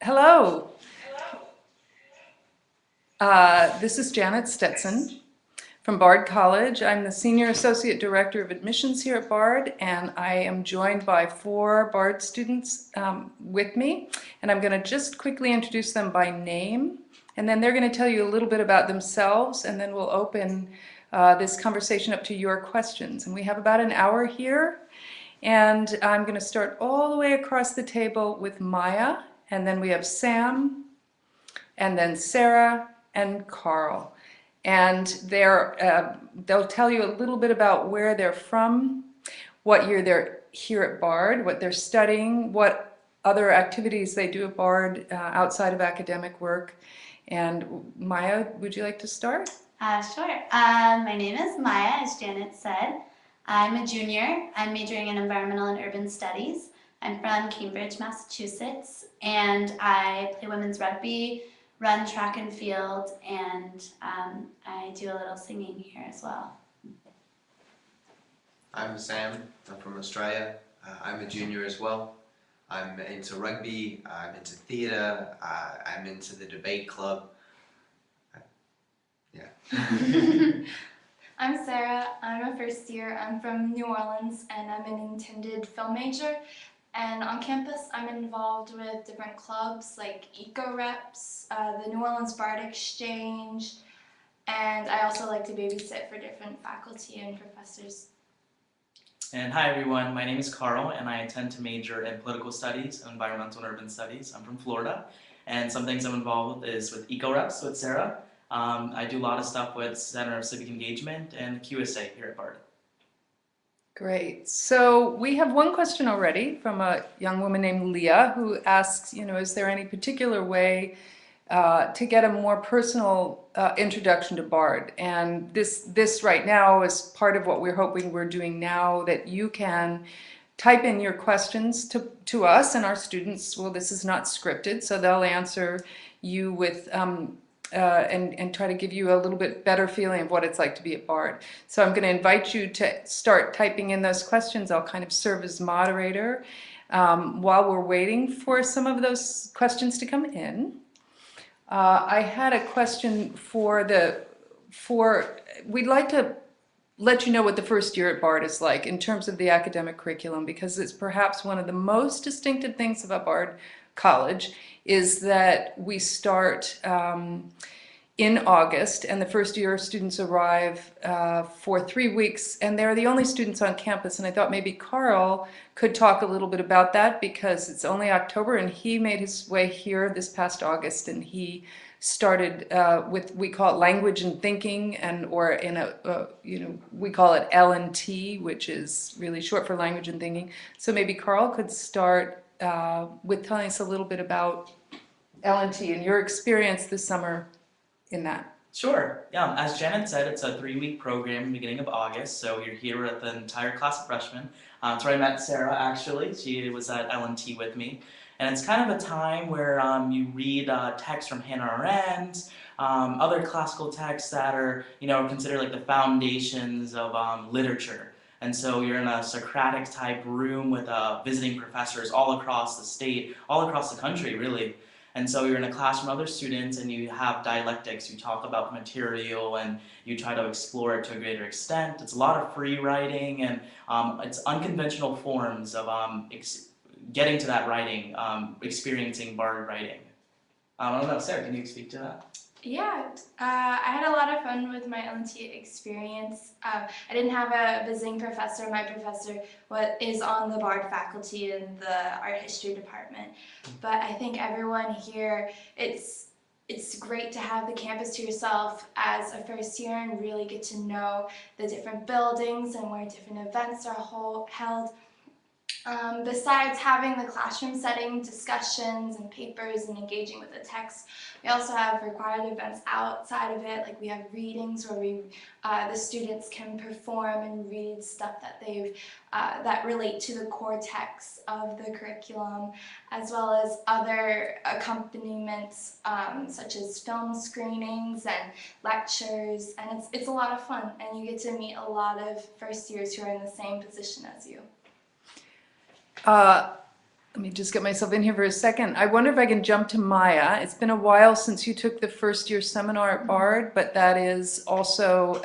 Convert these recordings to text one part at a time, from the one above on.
Hello. This is Janet Stetson from Bard College. I'm the Senior Associate Director of Admissions here at Bard, and I am joined by four Bard students with me. And I'm going to just quickly introduce them by name, and then they're going to tell you a little bit about themselves, and then we'll open this conversation up to your questions. And we have about an hour here, and I'm going to start all the way across the table with Maya, and then we have Sam, and then Sarah and Carl. And they'll tell you a little bit about where they're from, what year they're here at Bard, what they're studying, what other activities they do at Bard outside of academic work. And Maya, would you like to start? Sure. My name is Maya, as Janet said. I'm a junior. I'm majoring in environmental and urban studies. I'm from Cambridge, Massachusetts, and I play women's rugby, run track and field, and I do a little singing here as well. I'm Sam. I'm from Australia. I'm a junior as well. I'm into rugby, I'm into theatre, I'm into the debate club. I'm Sarah. I'm a first year. I'm from New Orleans and I'm an intended film major. And on campus, I'm involved with different clubs like Eco Reps, the New Orleans Bard Exchange, and I also like to babysit for different faculty and professors. And hi everyone, my name is Carl and I intend to major in political studies and environmental and urban studies. I'm from Florida, and some things I'm involved with is with Eco Reps with Sarah. I do a lot of stuff with Center of Civic Engagement and QSA here at Bard. Great. So we have one question already from a young woman named Leah who asks, is there any particular way to get a more personal introduction to Bard? And this right now is part of what we're hoping we're doing now, that you can type in your questions to us and our students. Well, this is not scripted, so they'll answer you with and try to give you a little bit better feeling of what it's like to be at Bard. So I'm going to invite you to start typing in those questions. I'll kind of serve as moderator while we're waiting for some of those questions to come in. I had a question we'd like to let you know what the first year at Bard is like in terms of the academic curriculum, because it's perhaps one of the most distinctive things about Bard College is that we start in August, and the first year students arrive for 3 weeks, and they're the only students on campus. And I thought maybe Carl could talk a little bit about that, because it's only October and he made his way here this past August, and he started with, we call it language and thinking, or in we call it L&T, which is really short for language and thinking. So maybe Carl could start with telling us a little bit about L&T and your experience this summer in that. Sure. Yeah, as Janet said, it's a 3-week program beginning of August, so you're here with the entire class of freshmen. That's where I met Sarah, actually. She was at L&T with me. And it's kind of a time where you read texts from Hannah Arendt, other classical texts that are, considered like the foundations of literature. And so you're in a Socratic type room with visiting professors all across the state, all across the country, really. And so you're in a class with other students and you have dialectics, you talk about material and you try to explore it to a greater extent. It's a lot of free writing, and it's unconventional forms of getting to that writing, experiencing Bard writing. I don't know, Sarah, can you speak to that? Yeah, I had a lot of fun with my L&T experience. I didn't have a visiting professor. My professor is on the Bard faculty in the art history department. But I think everyone here, it's great to have the campus to yourself as a first year and really get to know the different buildings and where different events are held. Besides having the classroom setting, discussions and papers and engaging with the text, we also have required events outside of it, like we have readings where the students can perform and read stuff that that relate to the core texts of the curriculum, as well as other accompaniments such as film screenings and lectures, and it's a lot of fun, and you get to meet a lot of first years who are in the same position as you. Let me just get myself in here for a second. I wonder if I can jump to Maya. It's been a while since you took the first year seminar at Bard, but that is also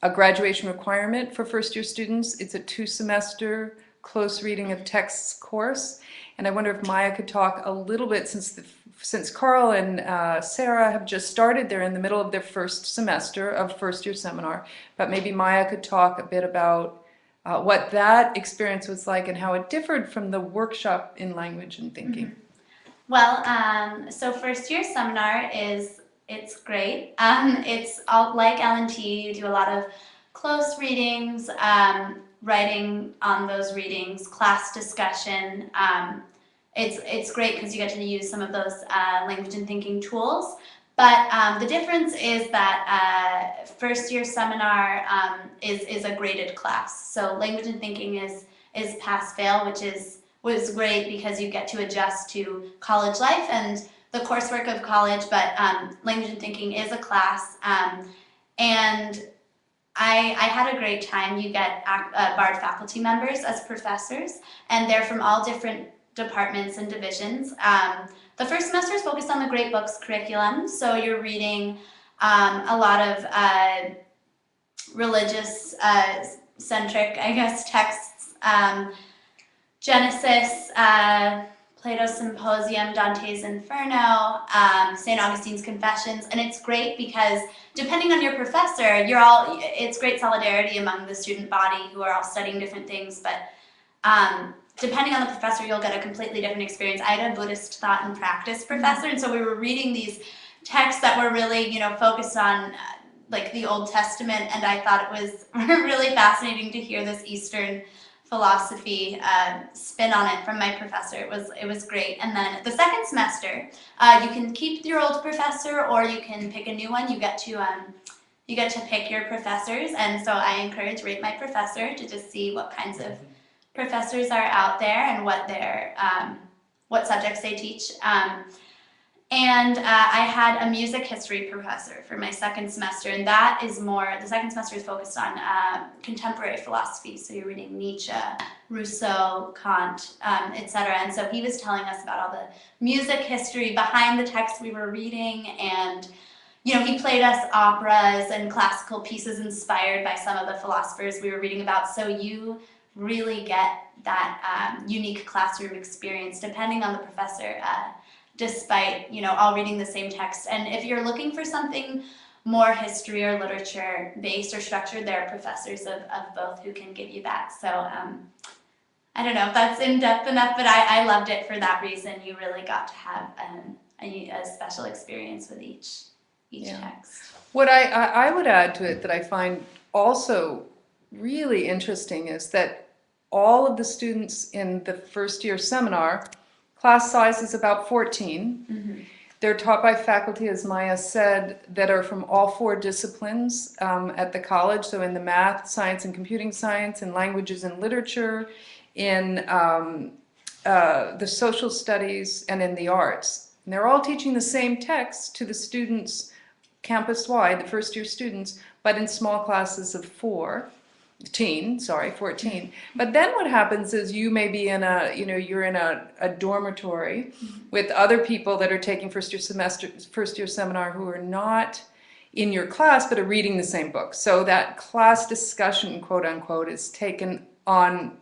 a graduation requirement for first year students. It's a 2-semester close reading of texts course. And I wonder if Maya could talk a little bit, since Carl and Sarah have just started, they're in the middle of their first semester of first year seminar, but maybe Maya could talk a bit about what that experience was like and how it differed from the workshop in language and thinking. Well, so first year seminar it's great. It's all like L&T. You do a lot of close readings, writing on those readings, class discussion. It's great because you get to use some of those language and thinking tools. But the difference is that first year seminar is a graded class. So language and thinking is pass-fail, which was great because you get to adjust to college life and the coursework of college, but language and thinking is a class. And I had a great time. You get Bard faculty members as professors, and they're from all different departments and divisions. The first semester is focused on the Great Books curriculum, so you're reading a lot of religious centric, I guess, texts. Genesis, Plato's Symposium, Dante's Inferno, St. Augustine's Confessions, and it's great because depending on your professor, it's great solidarity among the student body who are all studying different things, but depending on the professor, you'll get a completely different experience. I had a Buddhist thought and practice professor, and so we were reading these texts that were really, focused on like the Old Testament, and I thought it was really fascinating to hear this Eastern philosophy spin on it from my professor. It was great. And then the second semester, you can keep your old professor or you can pick a new one. You get to pick your professors, and so I encourage Rate My Professor to just see what kinds of professors are out there and what subjects they teach. And I had a music history professor for my second semester, and the second semester is focused on contemporary philosophy. So you're reading Nietzsche, Rousseau, Kant, etc. And so he was telling us about all the music history behind the text we were reading, and he played us operas and classical pieces inspired by some of the philosophers we were reading about. So you really get that unique classroom experience depending on the professor, despite all reading the same text. And if you're looking for something more history or literature based or structured, there are professors of both who can give you that. So I don't know if that's in depth enough, but I loved it for that reason. You really got to have a special experience with each text. What I would add to it that I find also really interesting is that all of the students in the first year seminar, class size is about 14. Mm-hmm. They're taught by faculty, as Maya said, that are from all 4 disciplines at the college. So in the math, science, and computing science, in languages and literature, in the social studies, and in the arts. And they're all teaching the same text to the students campus-wide, the first year students, but in small classes of 14. But then what happens is you may be you're in a dormitory with other people that are taking first year seminar who are not in your class but are reading the same book. So that class discussion, quote unquote, is taken on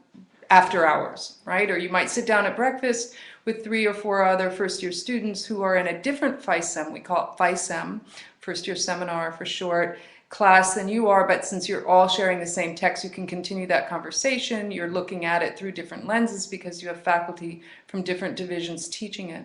after hours, right? Or you might sit down at breakfast with 3 or 4 other first year students who are in a different FISEM, we call it FISEM, first year seminar for short, class than you are, but since you're all sharing the same text, you can continue that conversation. You're looking at it through different lenses because you have faculty from different divisions teaching it.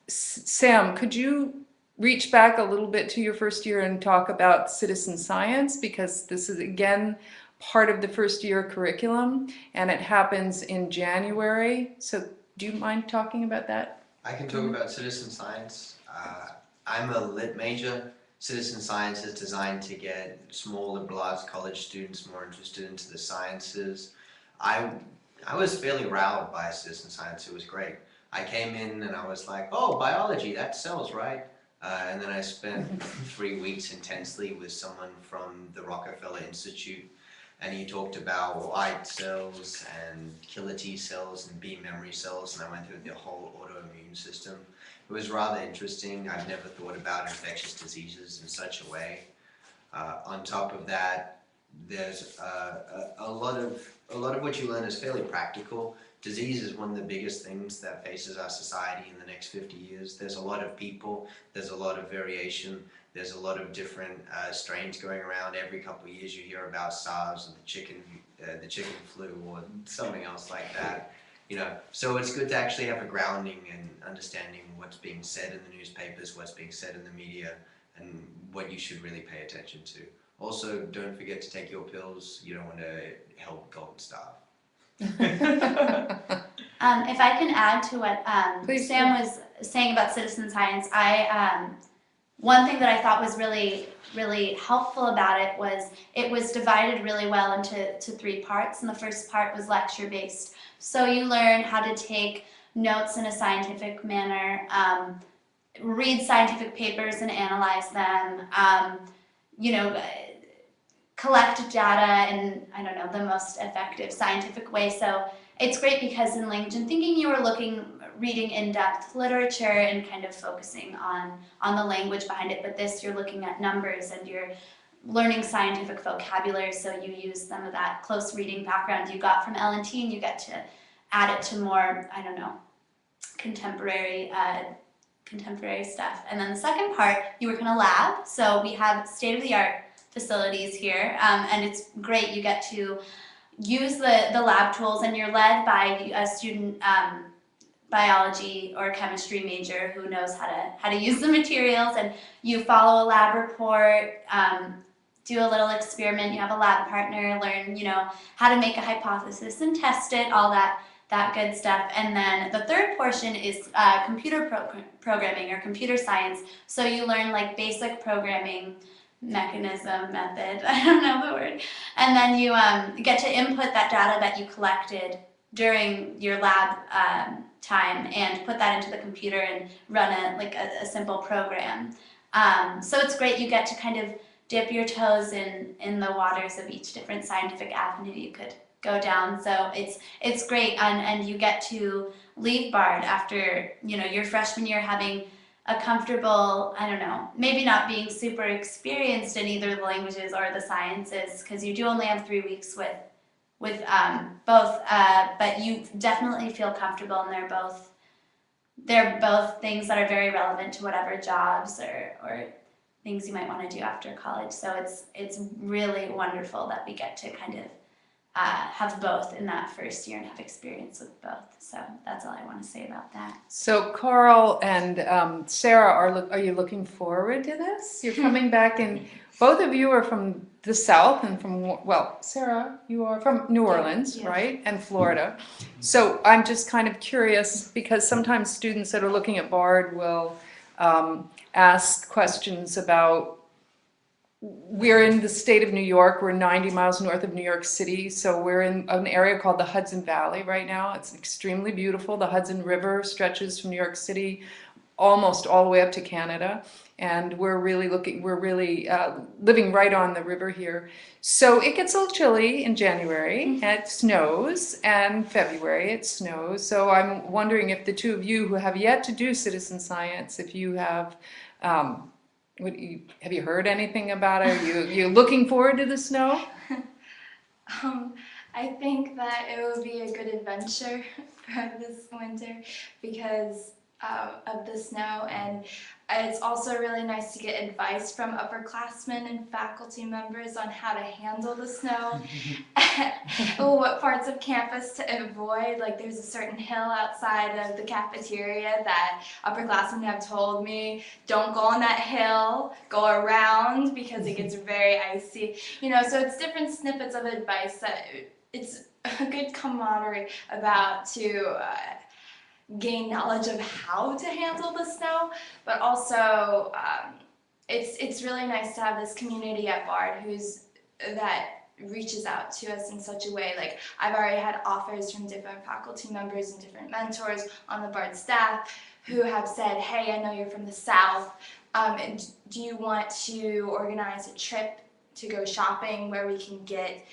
Sam, could you reach back a little bit to your first year and talk about citizen science, because this is again part of the first year curriculum and it happens in January. So do you mind talking about that? I can talk about citizen science. I'm a lit major. Citizen science is designed to get small liberal arts college students more interested into the sciences. I was fairly riled by citizen science. It was great. I came in and I was like, oh, biology, that sells, right? And then I spent 3 weeks intensely with someone from the Rockefeller Institute and he talked about white cells and killer T cells and B memory cells, and I went through the whole autoimmune system. It was rather interesting. I've never thought about infectious diseases in such a way. On top of that, there's a lot of what you learn is fairly practical. Disease is one of the biggest things that faces our society in the next 50 years. There's a lot of people, there's a lot of variation, there's a lot of different strains going around. Every couple of years you hear about SARS or the chicken flu or something else like that. You know, so it's good to actually have a grounding and understanding what's being said in the newspapers, what's being said in the media, and what you should really pay attention to. Also, don't forget to take your pills. You don't want to help Golden Star. If I can add to what Please Sam was saying about citizen science, one thing that I thought was really helpful about it was divided really well into three parts, and the first part was lecture based. So you learn how to take notes in a scientific manner, read scientific papers and analyze them, collect data in, I don't know, the most effective scientific way. So it's great because in language and thinking you were reading in-depth literature and kind of focusing on the language behind it, but this you're looking at numbers and you're learning scientific vocabulary, so you use some of that close reading background you got from L&T and you get to add it to more, I don't know, contemporary stuff. And then the second part, you work in a lab, so we have state-of-the-art facilities here, and it's great. You get to use the lab tools, and you're led by a student biology or chemistry major who knows how to use the materials, and you follow a lab report, do a little experiment, you have a lab partner, learn how to make a hypothesis and test it, all that good stuff. And then the third portion is computer programming or computer science. So you learn like basic programming method, I don't know the word. And then you get to input that data that you collected during your lab time and put that into the computer and run a simple program. So it's great. You get to kind of dip your toes in the waters of each different scientific avenue you could go down. So it's great, and you get to leave Bard after your freshman year having a comfortable, I don't know, maybe not being super experienced in either the languages or the sciences, because you do only have 3 weeks with both, but you definitely feel comfortable, and they're both things that are very relevant to whatever jobs or things you might want to do after college. So it's really wonderful that we get to kind of have both in that first year and have experience with both. So that's all I want to say about that. So Carl and Sarah, are you looking forward to this? You're coming back, and both of you are from the South and Sarah, you are from New Orleans, Yeah. right? And Florida. So I'm just kind of curious, because sometimes students that are looking at Bard will ask questions about, we're in the state of New York, we're 90 miles north of New York City, so we're in an area called the Hudson Valley right now. It's extremely beautiful. The Hudson River stretches from New York City almost all the way up to Canada, and we're really living right on the river here. So it gets a little chilly in January, and it snows, and February it snows. So I'm wondering if the two of you who have yet to do citizen science, if you have have you heard anything about it? Are you looking forward to the snow? I think that it will be a good adventure for this winter because of the snow, and it's also really nice to get advice from upperclassmen and faculty members on how to handle the snow, what parts of campus to avoid. Like there's a certain hill outside of the cafeteria that upperclassmen have told me, don't go on that hill, go around because it gets very icy. So it's different snippets of advice that it's a good camaraderie about to gain knowledge of how to handle the snow, but also it's really nice to have this community at Bard that reaches out to us in such a way. Like I've already had offers from different faculty members and different mentors on the Bard staff who have said, hey, I know you're from the South, do you want to organize a trip to go shopping where we can get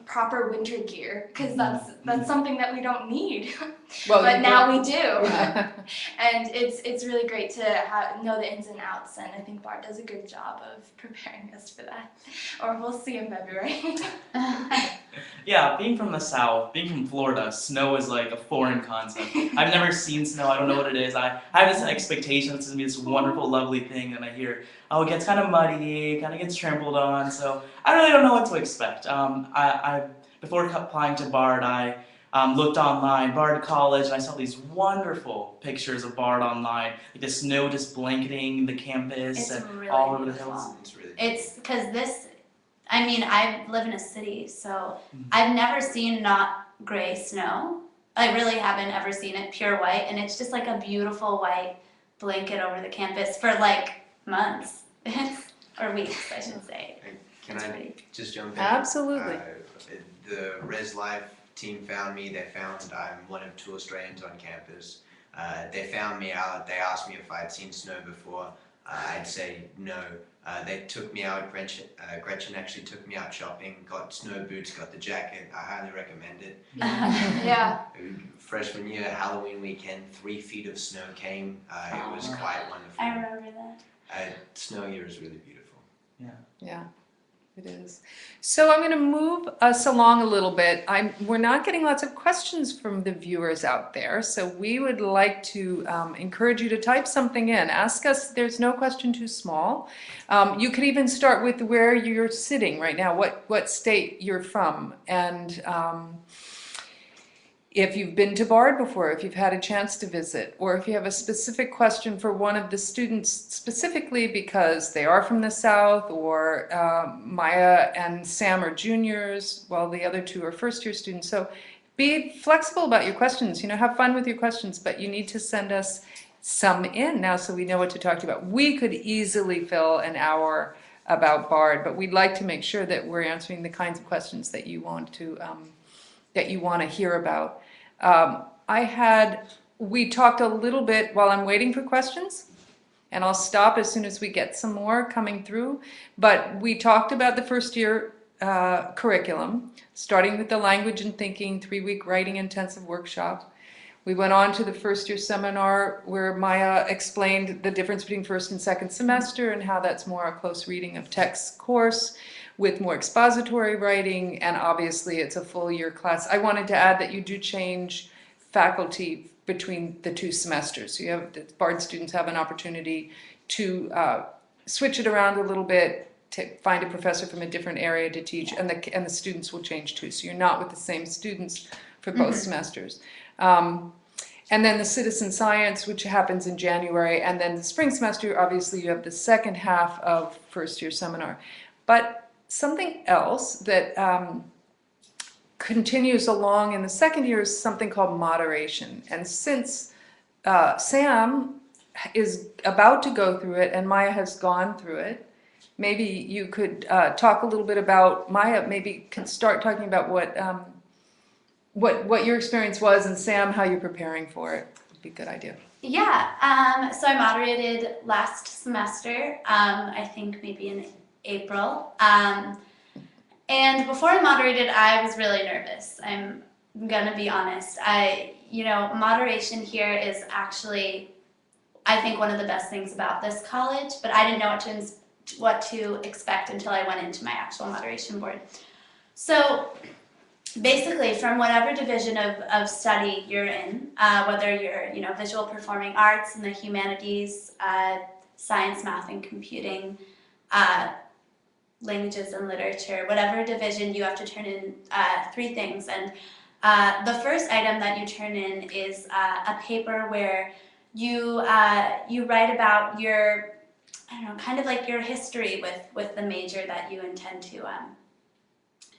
proper winter gear, because that's something that we don't need, Well, but you now will- we do. Yeah. And it's really great to know the ins and outs, and I think Bard does a good job of preparing us for that. Or we'll see in February. Yeah, being from the South, being from Florida, snow is like a foreign concept. I've never seen snow, I don't know what it is. I have this expectation it's gonna be this wonderful, lovely thing, and I hear, oh, it gets kind of muddy, kind of gets trampled on, so I really don't know what to expect. Before applying to Bard, I looked online, Bard College, and I saw these wonderful pictures of Bard online, like the snow just blanketing the campus It's and really all over the beautiful. hills. It's really It's because I mean, I live in a city, so I've never seen not gray snow. I really haven't ever seen it pure white, and it's just like a beautiful white blanket over the campus for like months. Or weeks, I should say. Can It's I pretty- just jump in? Absolutely. The Res Life team found me. They found I'm one of 2 Australians on campus. They found me out. They asked me if I'd seen snow before. I'd say no. They took me out. Gretchen actually took me out shopping. Got snow boots. Got the jacket. I highly recommend it. Yeah. Freshman year, Halloween weekend, 3 feet of snow came. It was quite wonderful. I remember that. Snow here is really beautiful. Yeah, it is. So I'm going to move us along a little bit. We're not getting lots of questions from the viewers out there, so we would like to encourage you to type something in. Ask us, there's no question too small. You could even start with where you're sitting right now, what state you're from, and if you've been to Bard before, if you've had a chance to visit, or if you have a specific question for one of the students specifically because they are from the South, or Maya and Sam are juniors, while the other 2 are first-year students. So be flexible about your questions, have fun with your questions, but you need to send us some in now so we know what to talk to you about. We could easily fill an hour about Bard, but we'd like to make sure that we're answering the kinds of questions that you want to hear about. We talked a little bit while I'm waiting for questions, and I'll stop as soon as we get some more coming through, but we talked about the first year curriculum, starting with the language and thinking 3-week writing intensive workshop. We went on to the first year seminar where Maya explained the difference between first and second semester and how that's more a close reading of text course with more expository writing, and obviously it's a full year class. I wanted to add that you do change faculty between the 2 semesters. So the Bard students have an opportunity to switch it around a little bit, to find a professor from a different area to teach, and the students will change too. So you're not with the same students for both semesters. And then the citizen science, which happens in January, and then the spring semester, obviously you have the second half of first year seminar. But something else that continues along in the second year is something called moderation. And since Sam is about to go through it and Maya has gone through it, maybe you could talk a little bit about, Maya maybe can start talking about what your experience was, and Sam, how you're preparing for it. Would be a good idea. Yeah, so I moderated last semester, I think maybe in April. And before I moderated, I was really nervous. I'm gonna be honest. Moderation here is actually, I think, one of the best things about this college, but I didn't know what to expect until I went into my actual moderation board. So basically, from whatever division of study you're in, whether you're visual performing arts and the humanities, science, math, and computing, languages and literature, whatever division, you have to turn in 3 things. And the first item that you turn in is a paper where you write about your, kind of like your history with the major that you intend to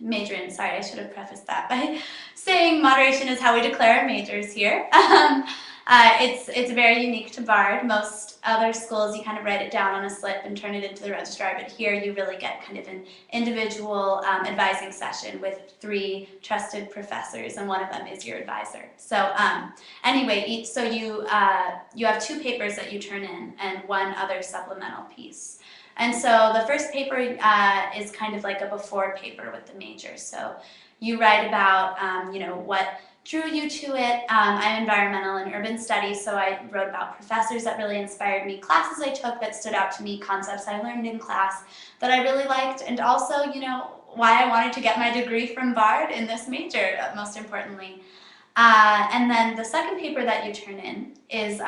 major in. Sorry, I should have prefaced that by saying moderation is how we declare our majors here. It's very unique to Bard. Most other schools, you kind of write it down on a slip and turn it into the registrar, but here you really get kind of an individual advising session with 3 trusted professors, and one of them is your advisor. So anyway, you have 2 papers that you turn in and 1 other supplemental piece. And so the first paper is kind of like a before paper with the major. So you write about, what drew you to it. I'm environmental and urban studies, so I wrote about professors that really inspired me, classes I took that stood out to me, concepts I learned in class that I really liked, and also, why I wanted to get my degree from Bard in this major, most importantly. And then the second paper that you turn in is,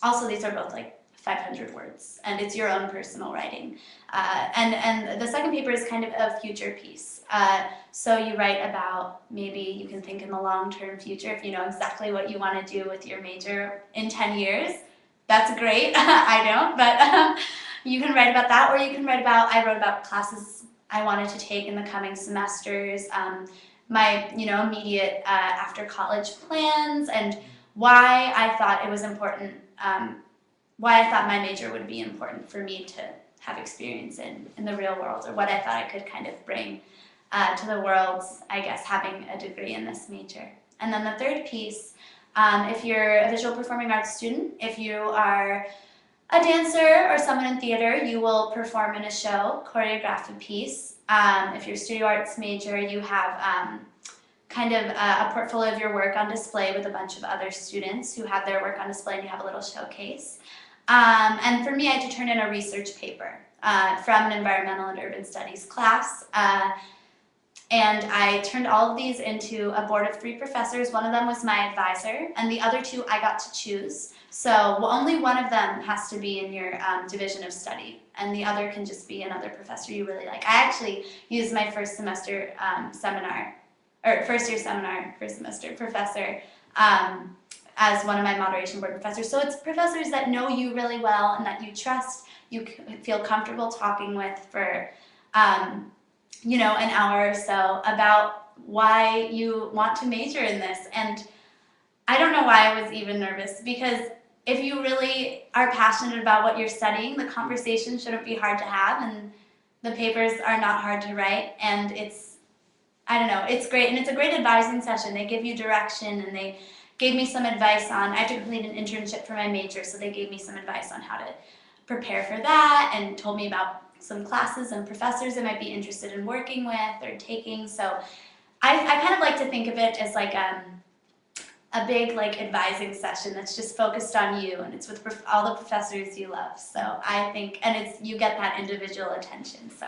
also these are both like 500 words, and it's your own personal writing. And the second paper is kind of a future piece. So you write about, maybe you can think in the long-term future, if you know exactly what you want to do with your major in 10 years. That's great. I don't, but you can write about that, or you can I wrote about classes I wanted to take in the coming semesters, my, immediate after college plans, and why I thought it was important, why I thought my major would be important for me to have experience in the real world, or what I thought I could kind of bring to the world, I guess, having a degree in this major. And then the third piece, if you're a visual performing arts student, if you are a dancer or someone in theater, you will perform in a show, choreograph a piece. If you're a studio arts major, you have kind of a portfolio of your work on display with a bunch of other students who have their work on display, and you have a little showcase. And for me, I had to turn in a research paper from an environmental and urban studies class. And I turned all of these into a board of 3 professors. One of them was my advisor, and the other 2 I got to choose. So only one of them has to be in your division of study, and the other can just be another professor you really like. I actually used my first semester first year seminar, first semester professor as one of my moderation board professors. So it's professors that know you really well and that you trust, you feel comfortable talking with for an hour or so about why you want to major in this. And I don't know why I was even nervous, because if you really are passionate about what you're studying, the conversation shouldn't be hard to have, and the papers are not hard to write, and it's great, and it's a great advising session. They give you direction, and they gave me some advice on, I had to complete an internship for my major, so they gave me some advice on how to prepare for that, and told me about some classes and professors I might be interested in working with or taking. So I kind of like to think of it as like a big advising session that's just focused on you, and it's with all the professors you love. So I think, and you get that individual attention, so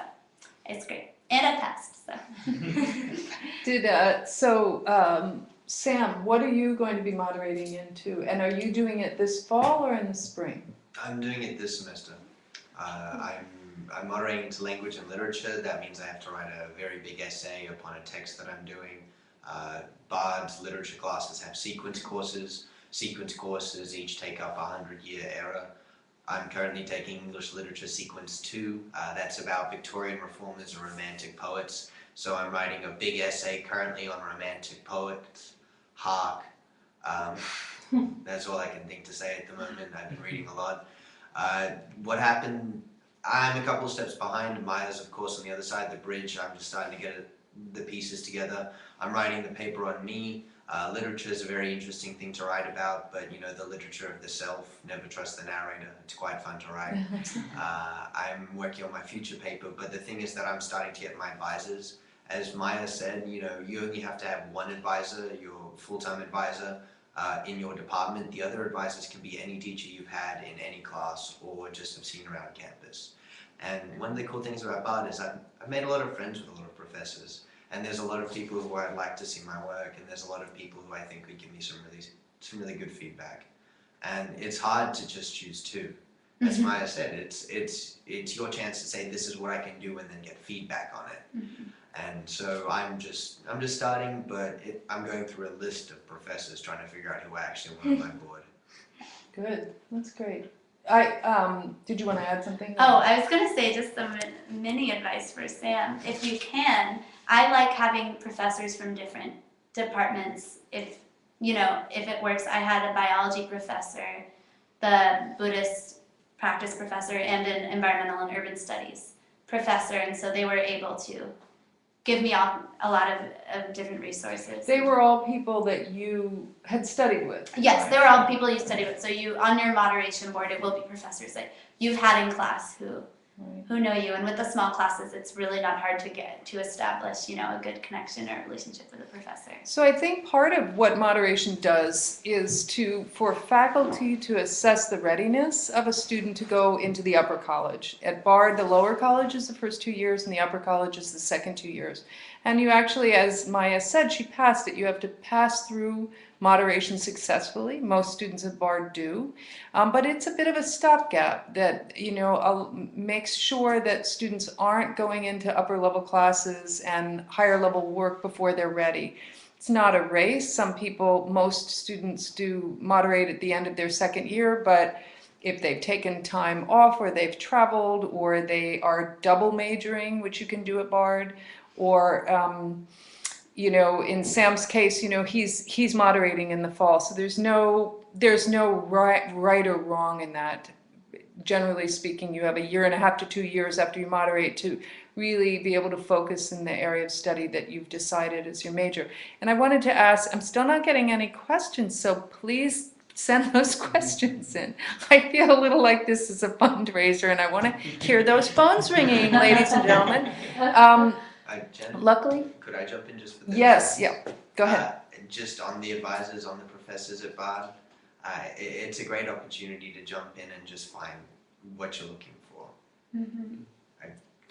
it's great. And I passed, so. Sam, what are you going to be moderating into? And are you doing it this fall or in the spring? I'm doing it this semester. I'm moderating into language and literature. That means I have to write a very big essay upon a text that I'm doing. Bard's literature classes have sequence courses. Sequence courses each take up a 100-year era. I'm currently taking English Literature Sequence 2. That's about Victorian reformers and romantic poets. So I'm writing a big essay currently on romantic poets. Hark. That's all I can think to say at the moment. I've been reading a lot. What happened, I'm a couple steps behind. Maya's, of course, on the other side of the bridge. I'm just starting to get the pieces together. I'm writing the paper on me. Literature is a very interesting thing to write about, but the literature of the self, never trust the narrator. It's quite fun to write. I'm working on my future paper, but the thing is that I'm starting to get my advisors. As Maya said, you only have to have one advisor, your full-time advisor, in your department. The other advisors can be any teacher you've had in any class or just have seen around campus. And one of the cool things about Bard is I've made a lot of friends with a lot of professors. And there's a lot of people who I'd like to see my work, and there's a lot of people who I think would give me some really good feedback. And it's hard to just choose 2. As Maya said, it's your chance to say this is what I can do and then get feedback on it. And so I'm just starting, but I'm going through a list of professors trying to figure out who I actually want on my board. Good, that's great. Did you want to add something? Oh, I was going to say just some mini advice for Sam. If you can, I like having professors from different departments. If it works, I had a biology professor, the Buddhist practice professor, and an environmental and urban studies professor, and so they were able to give me a lot of different resources. They were all people that you had studied with. Yes, right? they were all people you study with. So you, on your moderation board, it will be professors that you've had in class who know you. And with the small classes, it's really not hard to establish, a good connection or relationship with a professor. So I think part of what moderation does is for faculty to assess the readiness of a student to go into the upper college. At Bard, the lower college is the first 2 years and the upper college is the second 2 years. And you actually, as Maya said, she passed it. You have to pass through moderation successfully. Most students at Bard do. But it's a bit of a stopgap that, makes sure that students aren't going into upper level classes and higher level work before they're ready. It's not a race. Most students do moderate at the end of their second year, but if they've taken time off or they've traveled or they are double majoring, which you can do at Bard, or in Sam's case, he's moderating in the fall, so there's no right or wrong in that. Generally speaking, you have 1.5 to 2 years after you moderate to really be able to focus in the area of study that you've decided is your major. And I wanted to ask, I'm still not getting any questions, so please send those questions in. I feel a little like this is a fundraiser and I want to hear those phones ringing, ladies and gentlemen. Jen, Luckily, could I jump in just for this? yes, yeah, go ahead. Just on the advisors, on the professors at Bard, it's a great opportunity to jump in and just find what you're looking for.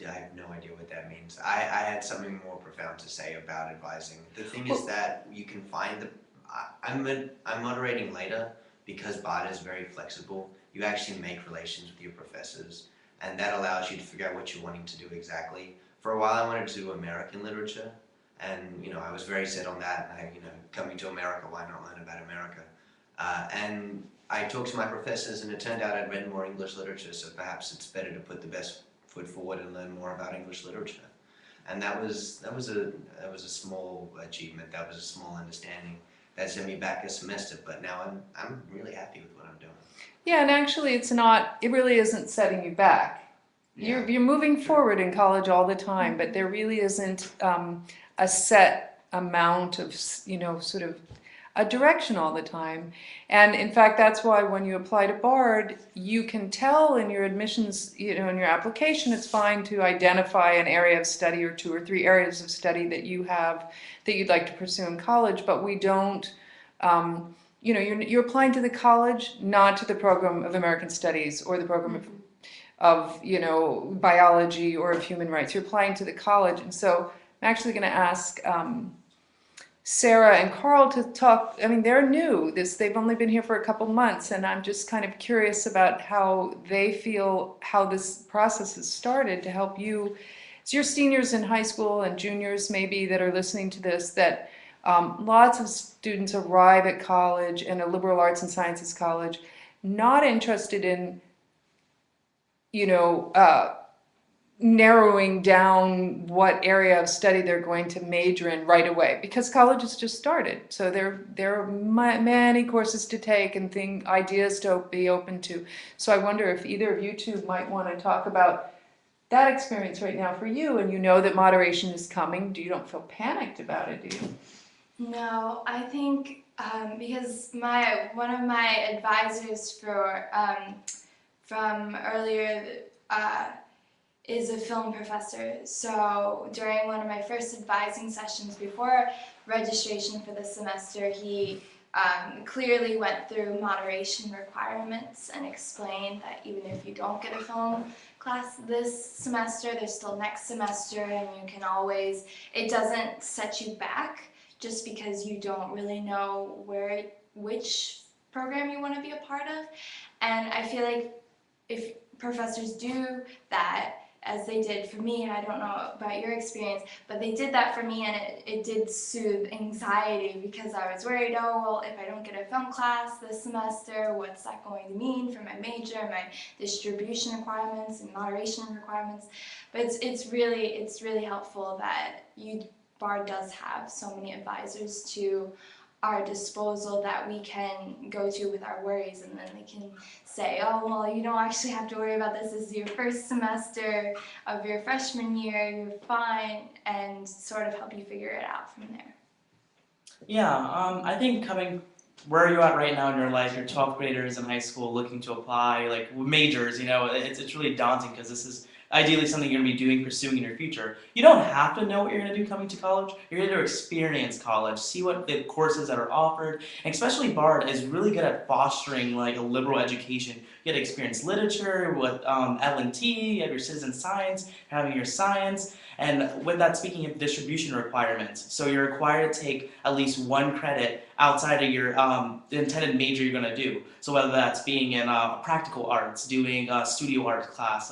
I have no idea what that means. I had something more profound to say about advising. The thing is that you can find I'm moderating later because Bard is very flexible. You actually make relations with your professors, and that allows you to figure out what you're wanting to do exactly. For a while, I wanted to do American literature, and I was very set on that. And coming to America, why not learn about America? And I talked to my professors, and it turned out I'd read more English literature, so perhaps it's better to put the best foot forward and learn more about English literature. And that was a small achievement. That was a small understanding. That sent me back a semester, but now I'm really happy with what I'm doing. Yeah, and actually it really isn't setting you back. Yeah. You're moving forward in college all the time, but there really isn't a set amount of, sort of a direction all the time. And in fact, that's why when you apply to Bard, you can tell in your admissions, in your application, it's fine to identify an area of study or 2 or 3 areas of study that you have that you'd like to pursue in college, but we don't, you're applying to the college, not to the program of American Studies or the program of biology or of human rights. You're applying to the college. And so I'm actually going to ask Sarah and Carl to talk. I mean, they're new. They've only been here for a couple months, and I'm just kind of curious about how they feel, how this process has started to help you. It's your seniors in high school and juniors maybe that are listening to this, that lots of students arrive at college and a liberal arts and sciences college not interested in narrowing down what area of study they're going to major in right away, because college has just started. So there are many courses to take and ideas to be open to. So I wonder if either of you two might want to talk about that experience right now for you, and that moderation is coming. You don't feel panicked about it, do you? No, I think because one of my advisors from earlier is a film professor. So during one of my first advising sessions before registration for the semester, he clearly went through moderation requirements and explained that even if you don't get a film class this semester, there's still next semester, and you can always, it doesn't set you back just because you don't really know which program you want to be a part of. And I feel like if professors do that, as they did for me, and I don't know about your experience, but they did that for me, and it did soothe anxiety, because I was worried, oh, well, if I don't get a film class this semester, what's that going to mean for my major, my distribution requirements and moderation requirements? But it's really helpful that Bard does have so many advisors to our disposal that we can go to with our worries, and then they can say, oh, well, you don't actually have to worry about this. This is your first semester of your freshman year, you're fine, and sort of help you figure it out from there. Yeah, I think coming where are you at right now in your life, your 12th graders in high school looking to apply, like majors, it's really daunting because this is ideally something you're going to be doing, pursuing in your future. You don't have to know what you're going to do coming to college. You're going to experience college, see what the courses that are offered, and especially Bard is really good at fostering like a liberal education. You get to experience literature with L&T, you have your citizen science, having your science, and with that, speaking of distribution requirements, so you're required to take at least one credit outside of your the intended major you're going to do. So whether that's being in practical arts, doing a studio art class,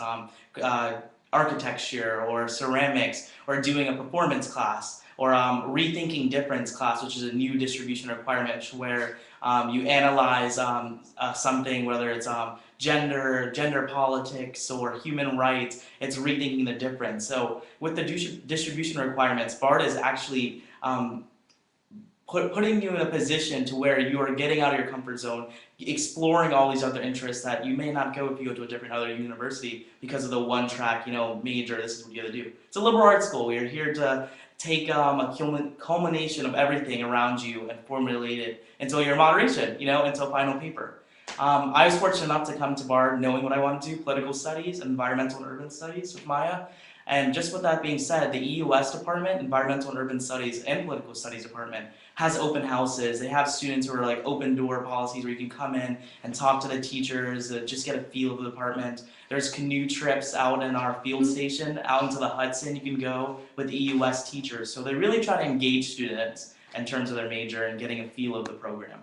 architecture or ceramics, or doing a performance class, or rethinking difference class, which is a new distribution requirement where you analyze something, whether it's gender politics or human rights. It's rethinking the difference. So with the distribution requirements, BARD is actually putting you in a position to where you are getting out of your comfort zone, exploring all these other interests that you may not go if you go to a different other university because of the one track, major, this is what you have to do. It's a liberal arts school. We are here to take a culmination of everything around you and formulate it until your moderation, until final paper. I was fortunate enough to come to BARD knowing what I wanted to do, political studies, environmental and urban studies with Maya. And just with that being said, the EUS department, Environmental and Urban Studies, and Political Studies department has open houses. They have students who are like open door policies where you can come in and talk to the teachers, just get a feel of the department. There's canoe trips out in our field station, out into the Hudson. You can go with EUS teachers. So they really try to engage students in terms of their major and getting a feel of the program.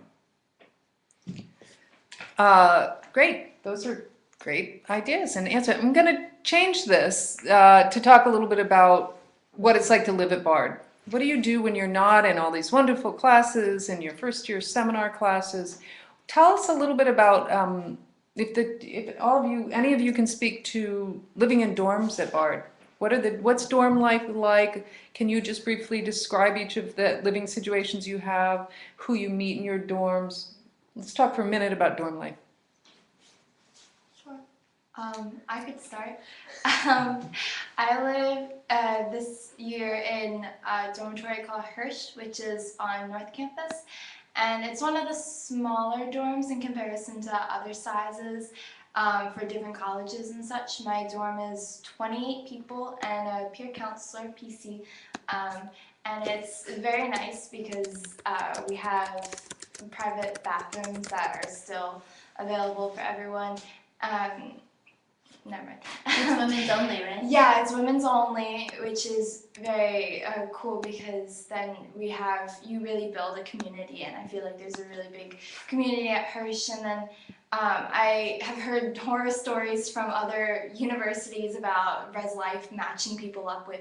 Great. Those are great ideas and answer. I'm going to change this to talk a little bit about what it's like to live at BARD. What do you do when you're not in all these wonderful classes, in your first year seminar classes? Tell us a little bit about if all of you, any of you can speak to living in dorms at BARD. What's dorm life like? Can you just briefly describe each of the living situations you have, who you meet in your dorms? Let's talk for a minute about dorm life. Sure. I could start. I live this year in a dormitory called Hirsch, which is on North Campus, and it's one of the smaller dorms in comparison to other sizes for different colleges and such. My dorm is 28 people and a peer counselor, PC, and it's very nice because we have private bathrooms that are still available for everyone. Never mind. It's women's only, right? Yeah, it's women's only, which is very cool because then you really build a community, and I feel like there's a really big community at Hirsch. And then I have heard horror stories from other universities about Res Life matching people up with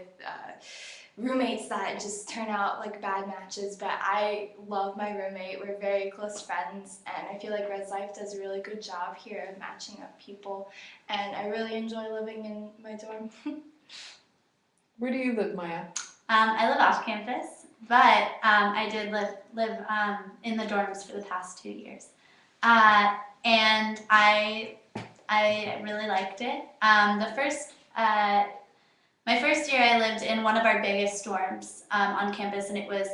roommates that just turn out like bad matches, but I love my roommate. We're very close friends, and I feel like Res Life does a really good job here of matching up people, and I really enjoy living in my dorm. Where do you live, Maya? I live off campus, but I did live in the dorms for the past 2 years, and I really liked it. My first year I lived in one of our biggest dorms on campus, and it was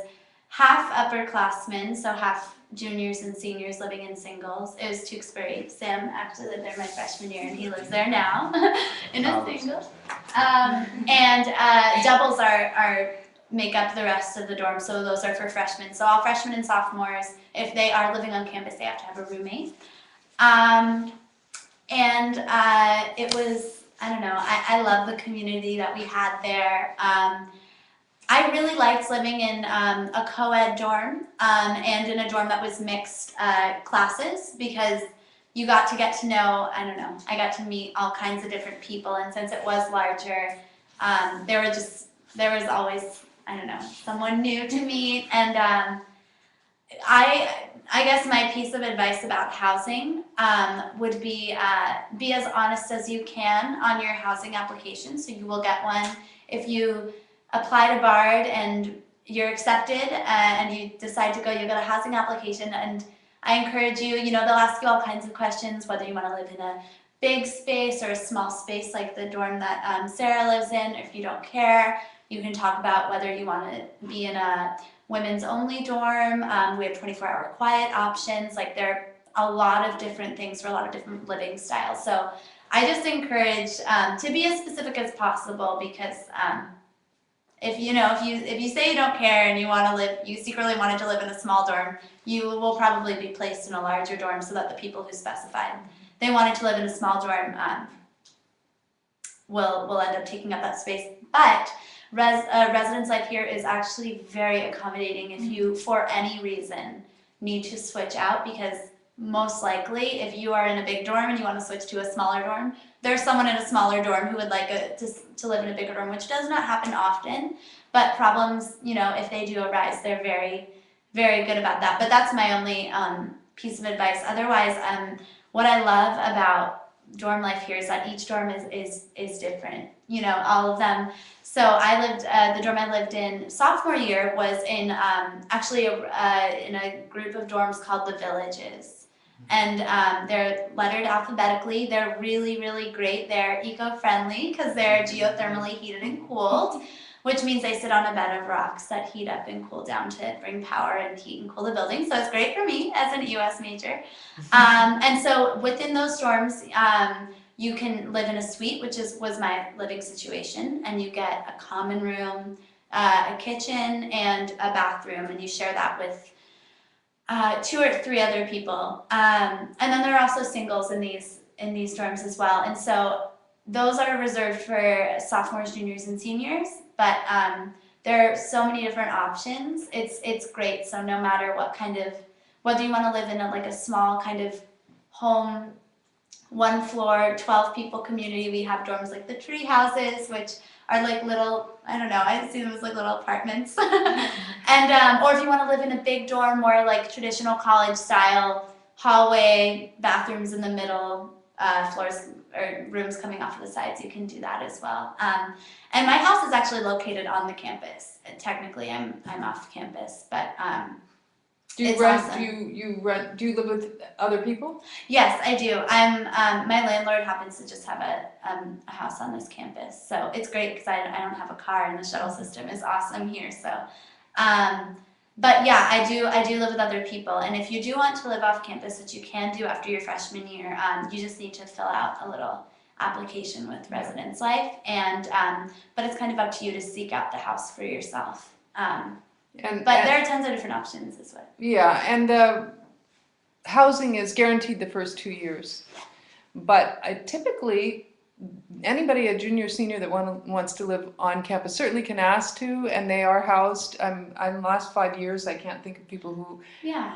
half upperclassmen, so half juniors and seniors living in singles. It was Tewksbury. Sam actually lived there my freshman year, and he lives there now in a single. And doubles make up the rest of the dorm, so those are for freshmen. So all freshmen and sophomores, if they are living on campus, they have to have a roommate. It was, I don't know, I love the community that we had there. I really liked living in a co-ed dorm and in a dorm that was mixed classes because you got to get to know, I don't know, I got to meet all kinds of different people, and since it was larger, there was always, I don't know, someone new to meet. And I guess my piece of advice about housing would be as honest as you can on your housing application. So you will get one if you apply to BARD and you're accepted and you decide to go, you get a housing application, and I encourage you, they'll ask you all kinds of questions, whether you want to live in a big space or a small space like the dorm that Sarah lives in. If you don't care, you can talk about whether you want to be in a women's only dorm. We have 24-hour quiet options. Like, there are a lot of different things for a lot of different living styles. So I just encourage to be as specific as possible, because if you say you don't care and you secretly wanted to live in a small dorm, you will probably be placed in a larger dorm, so that the people who specified they wanted to live in a small dorm will end up taking up that space. But residence life here is actually very accommodating if you, for any reason, need to switch out, because most likely, if you are in a big dorm and you want to switch to a smaller dorm, there's someone in a smaller dorm who would like to live in a bigger dorm, which does not happen often. But problems, if they do arise, they're very, very good about that. But that's my only piece of advice. Otherwise, what I love about dorm life here is that each dorm is different. All of them. So the dorm I lived in sophomore year was in actually in a group of dorms called the Villages. And they're lettered alphabetically. They're really, really great. They're eco-friendly because they're geothermally heated and cooled, which means they sit on a bed of rocks that heat up and cool down to bring power and heat and cool the building. So it's great for me as an EOS major. And so within those dorms, you can live in a suite, which was my living situation, and you get a common room, a kitchen, and a bathroom, and you share that with 2 or 3 other people. And then there are also singles in these dorms as well. And so those are reserved for sophomores, juniors, and seniors. But there are so many different options. It's great. So no matter whether you want to live in a small kind of home, 1 floor, 12 people community, we have dorms like the tree houses, which are like little, I don't know, I see them as like little apartments. And or if you want to live in a big dorm, more like traditional college style, hallway, bathrooms in the middle, floors or rooms coming off of the sides, you can do that as well. And my house is actually located on the campus. Technically, I'm off campus, but Do you it's rent? awesome. Do you live with other people? Yes, I do. My landlord happens to just have a house on this campus, so it's great because I don't have a car, and the shuttle system is awesome here. So, but yeah, I do live with other people, and if you do want to live off campus, which you can do after your freshman year, you just need to fill out a little application with Residence Life, and but it's kind of up to you to seek out the house for yourself. But there are tons of different options as well. Yeah, and the housing is guaranteed the first 2 years. But typically, anybody, a junior, senior that wants to live on campus certainly can ask to, and they are housed. In the last 5 years, I can't think of people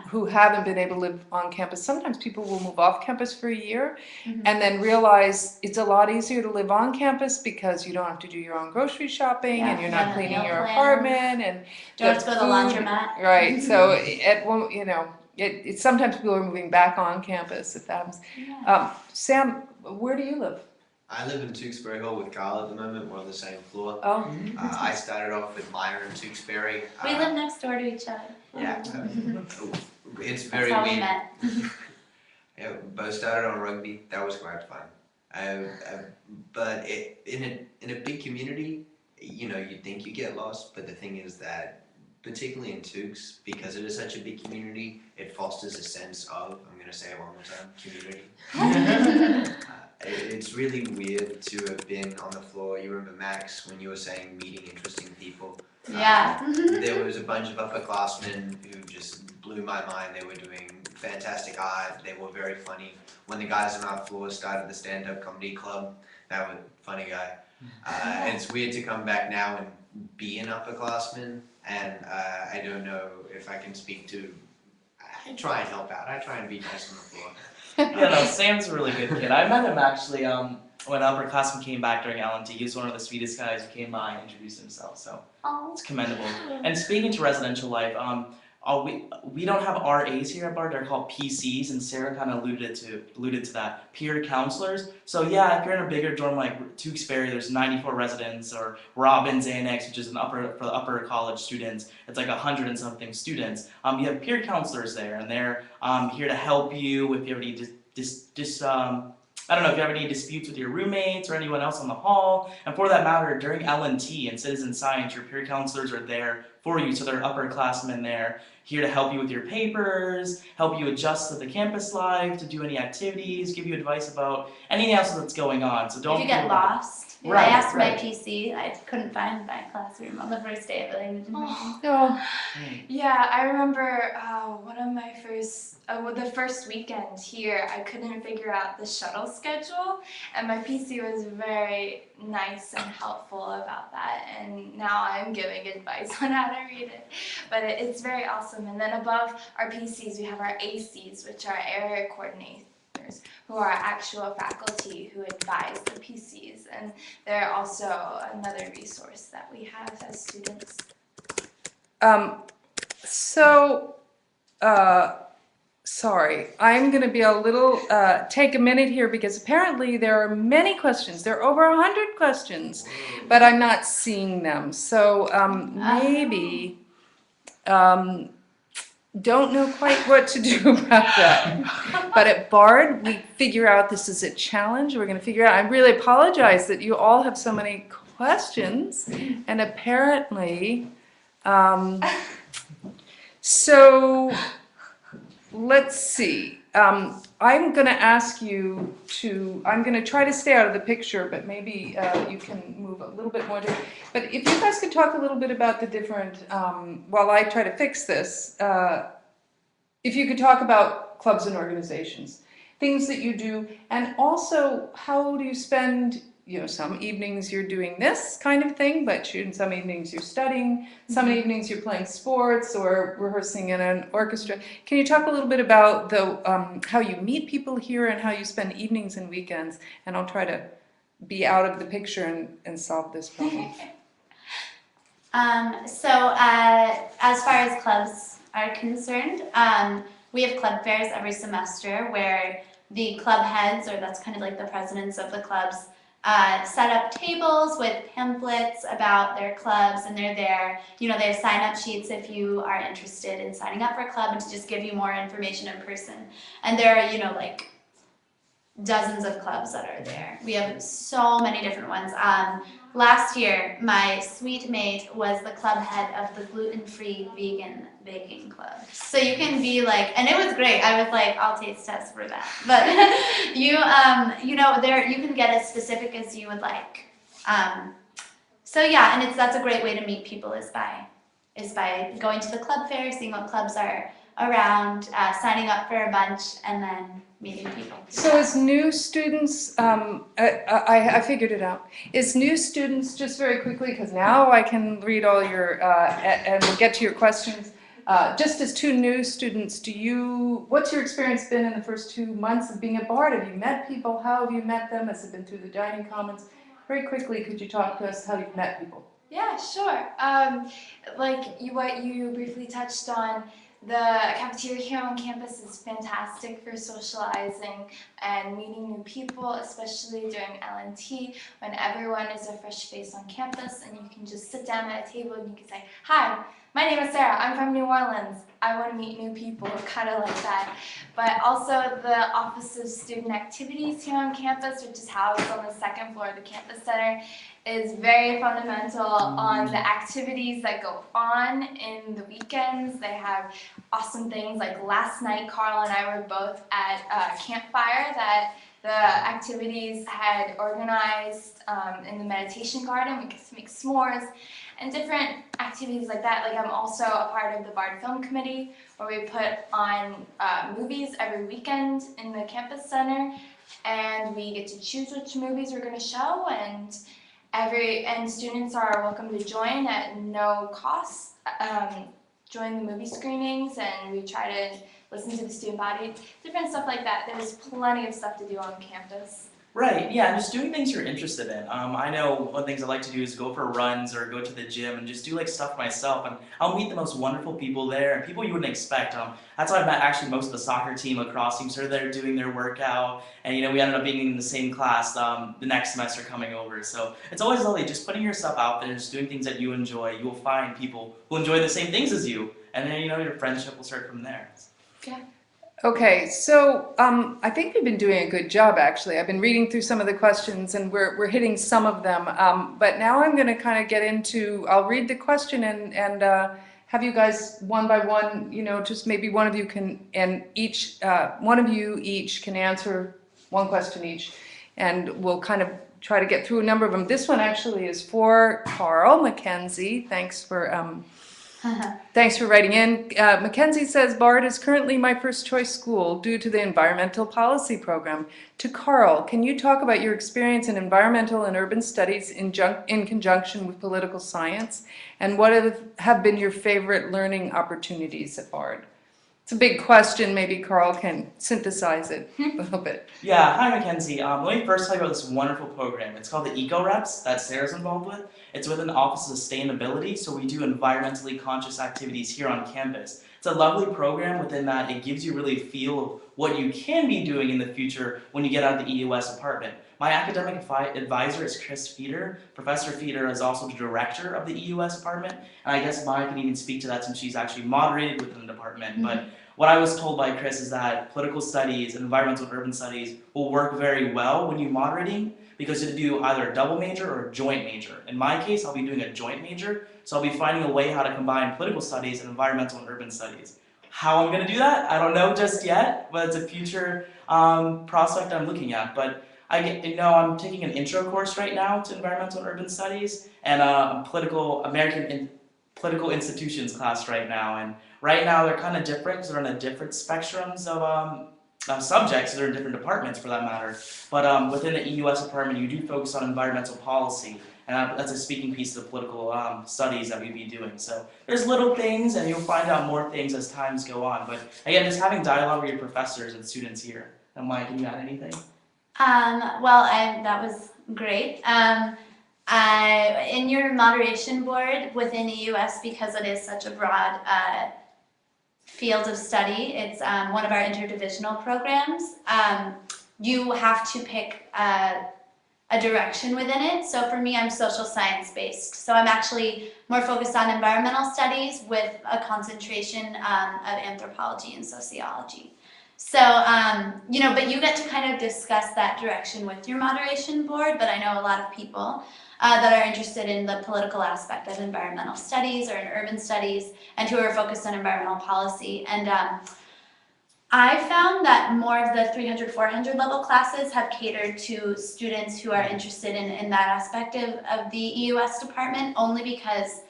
who haven't been able to live on campus. Sometimes people will move off campus for a year and then realize it's a lot easier to live on campus because you don't have to do your own grocery shopping and you're not cleaning your apartment and don't have to go to the laundromat. Right. So it's sometimes people are moving back on campus if that happens. Yeah. Sam, where do you live? I live in Tewksbury Hall with Carl at the moment. We're on the same floor. Oh. I started off with Maya in Tewksbury. We live next door to each other. Yeah. It's very That's how we weird. met. Yeah, we both started on rugby. That was quite fun. But in a big community, you'd think you get lost. But the thing is that, particularly in Tewks, because it is such a big community, it fosters a sense of, I'm going to say it one more time, community. It's really weird to have been on the floor. You remember, Max, when you were saying meeting interesting people? Yeah. There was a bunch of upperclassmen who just blew my mind. They were doing fantastic art. They were very funny. When the guys on our floor started the stand-up comedy club, that was a funny guy. It's weird to come back now and be an upperclassman, and I don't know if I can speak to. I try and help out. I try and be nice on the floor. Yeah, no, Sam's a really good kid. I met him actually when upperclassmen came back during L&T. He was one of the sweetest guys who came by and introduced himself, so Oh. it's commendable. And speaking to residential life, we don't have RAs here at Bard. They're called PCs, and Sarah kind of alluded to that, peer counselors. So yeah, if you're in a bigger dorm like Tewksbury, there's 94 residents, or Robbins Annex, which is for the upper college students. It's like 100 and something students. You have peer counselors there, and they're here to help you if you have any I don't know if you have any disputes with your roommates or anyone else in the hall. And for that matter, during L&T and citizen science, your peer counselors are there for you. So they're upperclassmen there, here to help you with your papers, help you adjust to the campus life, to do any activities, give you advice about anything else that's going on. So don't If you get feel lost. Right, I asked right. my PC, I couldn't find my classroom on the first day of language immersion. Oh, Yeah, I remember one of my the first weekend here, I couldn't figure out the shuttle schedule, and my PC was very nice and helpful about that, and now I'm giving advice on how to read it. But it's very awesome. And then above our PCs, we have our ACs, which are area coordinators, who are actual faculty who advise the PCs, and they're also another resource that we have as students. so, sorry, I'm going to be a little, take a minute here because apparently there are many questions. There are over 100 questions, but I'm not seeing them. So maybe, don't know quite what to do about that. But at Bard, we figure out this is a challenge. We're going to figure out, I really apologize that you all have so many questions, and apparently, so let's see. I'm going to ask you to, I'm going to try to stay out of the picture, but maybe you can move a little bit more. But if you guys could talk a little bit about the different, while I try to fix this, if you could talk about clubs and organizations, things that you do, and also how do you spend, some evenings you're doing this kind of thing, but in some evenings you're studying, some evenings you're playing sports or rehearsing in an orchestra. Can you talk a little bit about how you meet people here and how you spend evenings and weekends? And I'll try to be out of the picture and solve this problem. As far as clubs are concerned, we have club fairs every semester where the club heads, or that's kind of like the presidents of the clubs, set up tables with pamphlets about their clubs, and they're there. They have sign-up sheets if you are interested in signing up for a club and to just give you more information in person. And there are, like dozens of clubs that are there. We have so many different ones. Last year, my suite mate was the club head of the gluten-free vegan baking club. So you can be like, and it was great. I was like, I'll taste test for that. But there you can get as specific as you would like. So yeah, and that's a great way to meet people is by going to the club fair, seeing what clubs are around, signing up for a bunch, and then meeting people. So as new students, I figured it out. As new students, just very quickly, because now I can read all your, and we'll get to your questions. Just as two new students, what's your experience been in the first 2 months of being at Bard? Have you met people? How have you met them? Has it been through the dining commons? Very quickly, could you talk to us how you've met people? Yeah, sure. What you briefly touched on, the cafeteria here on campus is fantastic for socializing and meeting new people, especially during L&T when everyone is a fresh face on campus and you can just sit down at a table and you can say, "Hi, my name is Sarah, I'm from New Orleans. I want to meet new people," kind of like that. But also the Office of Student Activities here on campus, which is housed on the second floor of the campus center, is very fundamental on the activities that go on in the weekends. They have awesome things like last night Carl and I were both at a campfire that the activities had organized in the meditation garden. We get to make s'mores and different activities like that. Like I'm also a part of the Bard Film Committee where we put on movies every weekend in the campus center, and we get to choose which movies we're going to show, and students are welcome to join at no cost, join the movie screenings, and we try to listen to the student body, different stuff like that. There's plenty of stuff to do on campus. Right, yeah, and just doing things you're interested in. I know one of the things I like to do is go for runs or go to the gym and just do like stuff myself, and I'll meet the most wonderful people there and people you wouldn't expect. That's how I met actually most of the soccer team, lacrosse teams are there doing their workout, and we ended up being in the same class the next semester coming over. So it's always lovely just putting yourself out there, just doing things that you enjoy. You will find people who enjoy the same things as you, and then your friendship will start from there. Okay, so I think we've been doing a good job, actually. I've been reading through some of the questions, and we're hitting some of them. But now I'm going to kind of get into. I'll read the question and have you guys one by one. Just maybe one of you can, and each one of you each can answer one question each, and we'll kind of try to get through a number of them. This one actually is for Carl Mackenzie. Thanks for. Thanks for writing in. Mackenzie says, Bard is currently my first choice school due to the environmental policy program. To Carl, can you talk about your experience in environmental and urban studies in conjunction with political science? And what have been your favorite learning opportunities at Bard? It's a big question. Maybe Carl can synthesize it a little bit. Yeah, hi Mackenzie. Let me first tell you about this wonderful program. It's called the Eco Reps that Sarah's involved with. It's within the Office of Sustainability, so we do environmentally conscious activities here on campus. It's a lovely program within that it gives you really a feel of what you can be doing in the future when you get out of the EUS apartment. My academic advisor is Chris Feeder. Professor Feeder is also the director of the EUS apartment, and I guess Maya can even speak to that since she's actually moderated within the department. But what I was told by Chris is that political studies and environmental and urban studies will work very well when you're moderating because you do either a double major or a joint major. In my case, I'll be doing a joint major, so I'll be finding a way how to combine political studies and environmental and urban studies. How I'm going to do that, I don't know just yet, but it's a future prospect I'm looking at. But I'm taking an intro course right now to environmental and urban studies and a political institutions class right now. And right now they're kind of different because they're on a different spectrums of subjects. They're in different departments for that matter. But within the EUS department, you do focus on environmental policy. And that's a speaking piece of the political studies that we'd be doing. So there's little things, and you'll find out more things as times go on. But again, just having dialogue with your professors and students here. And Maya, can you add anything? That was great. In your moderation board within EUS, because it is such a broad field of study, it's one of our interdivisional programs. You have to pick a direction within it. So for me, I'm social science based. So I'm actually more focused on environmental studies with a concentration of anthropology and sociology. So, but you get to kind of discuss that direction with your moderation board, but I know a lot of people that are interested in the political aspect of environmental studies or in urban studies and who are focused on environmental policy. And I found that more of the 300, 400 level classes have catered to students who are interested in that aspect of the EUS department, only because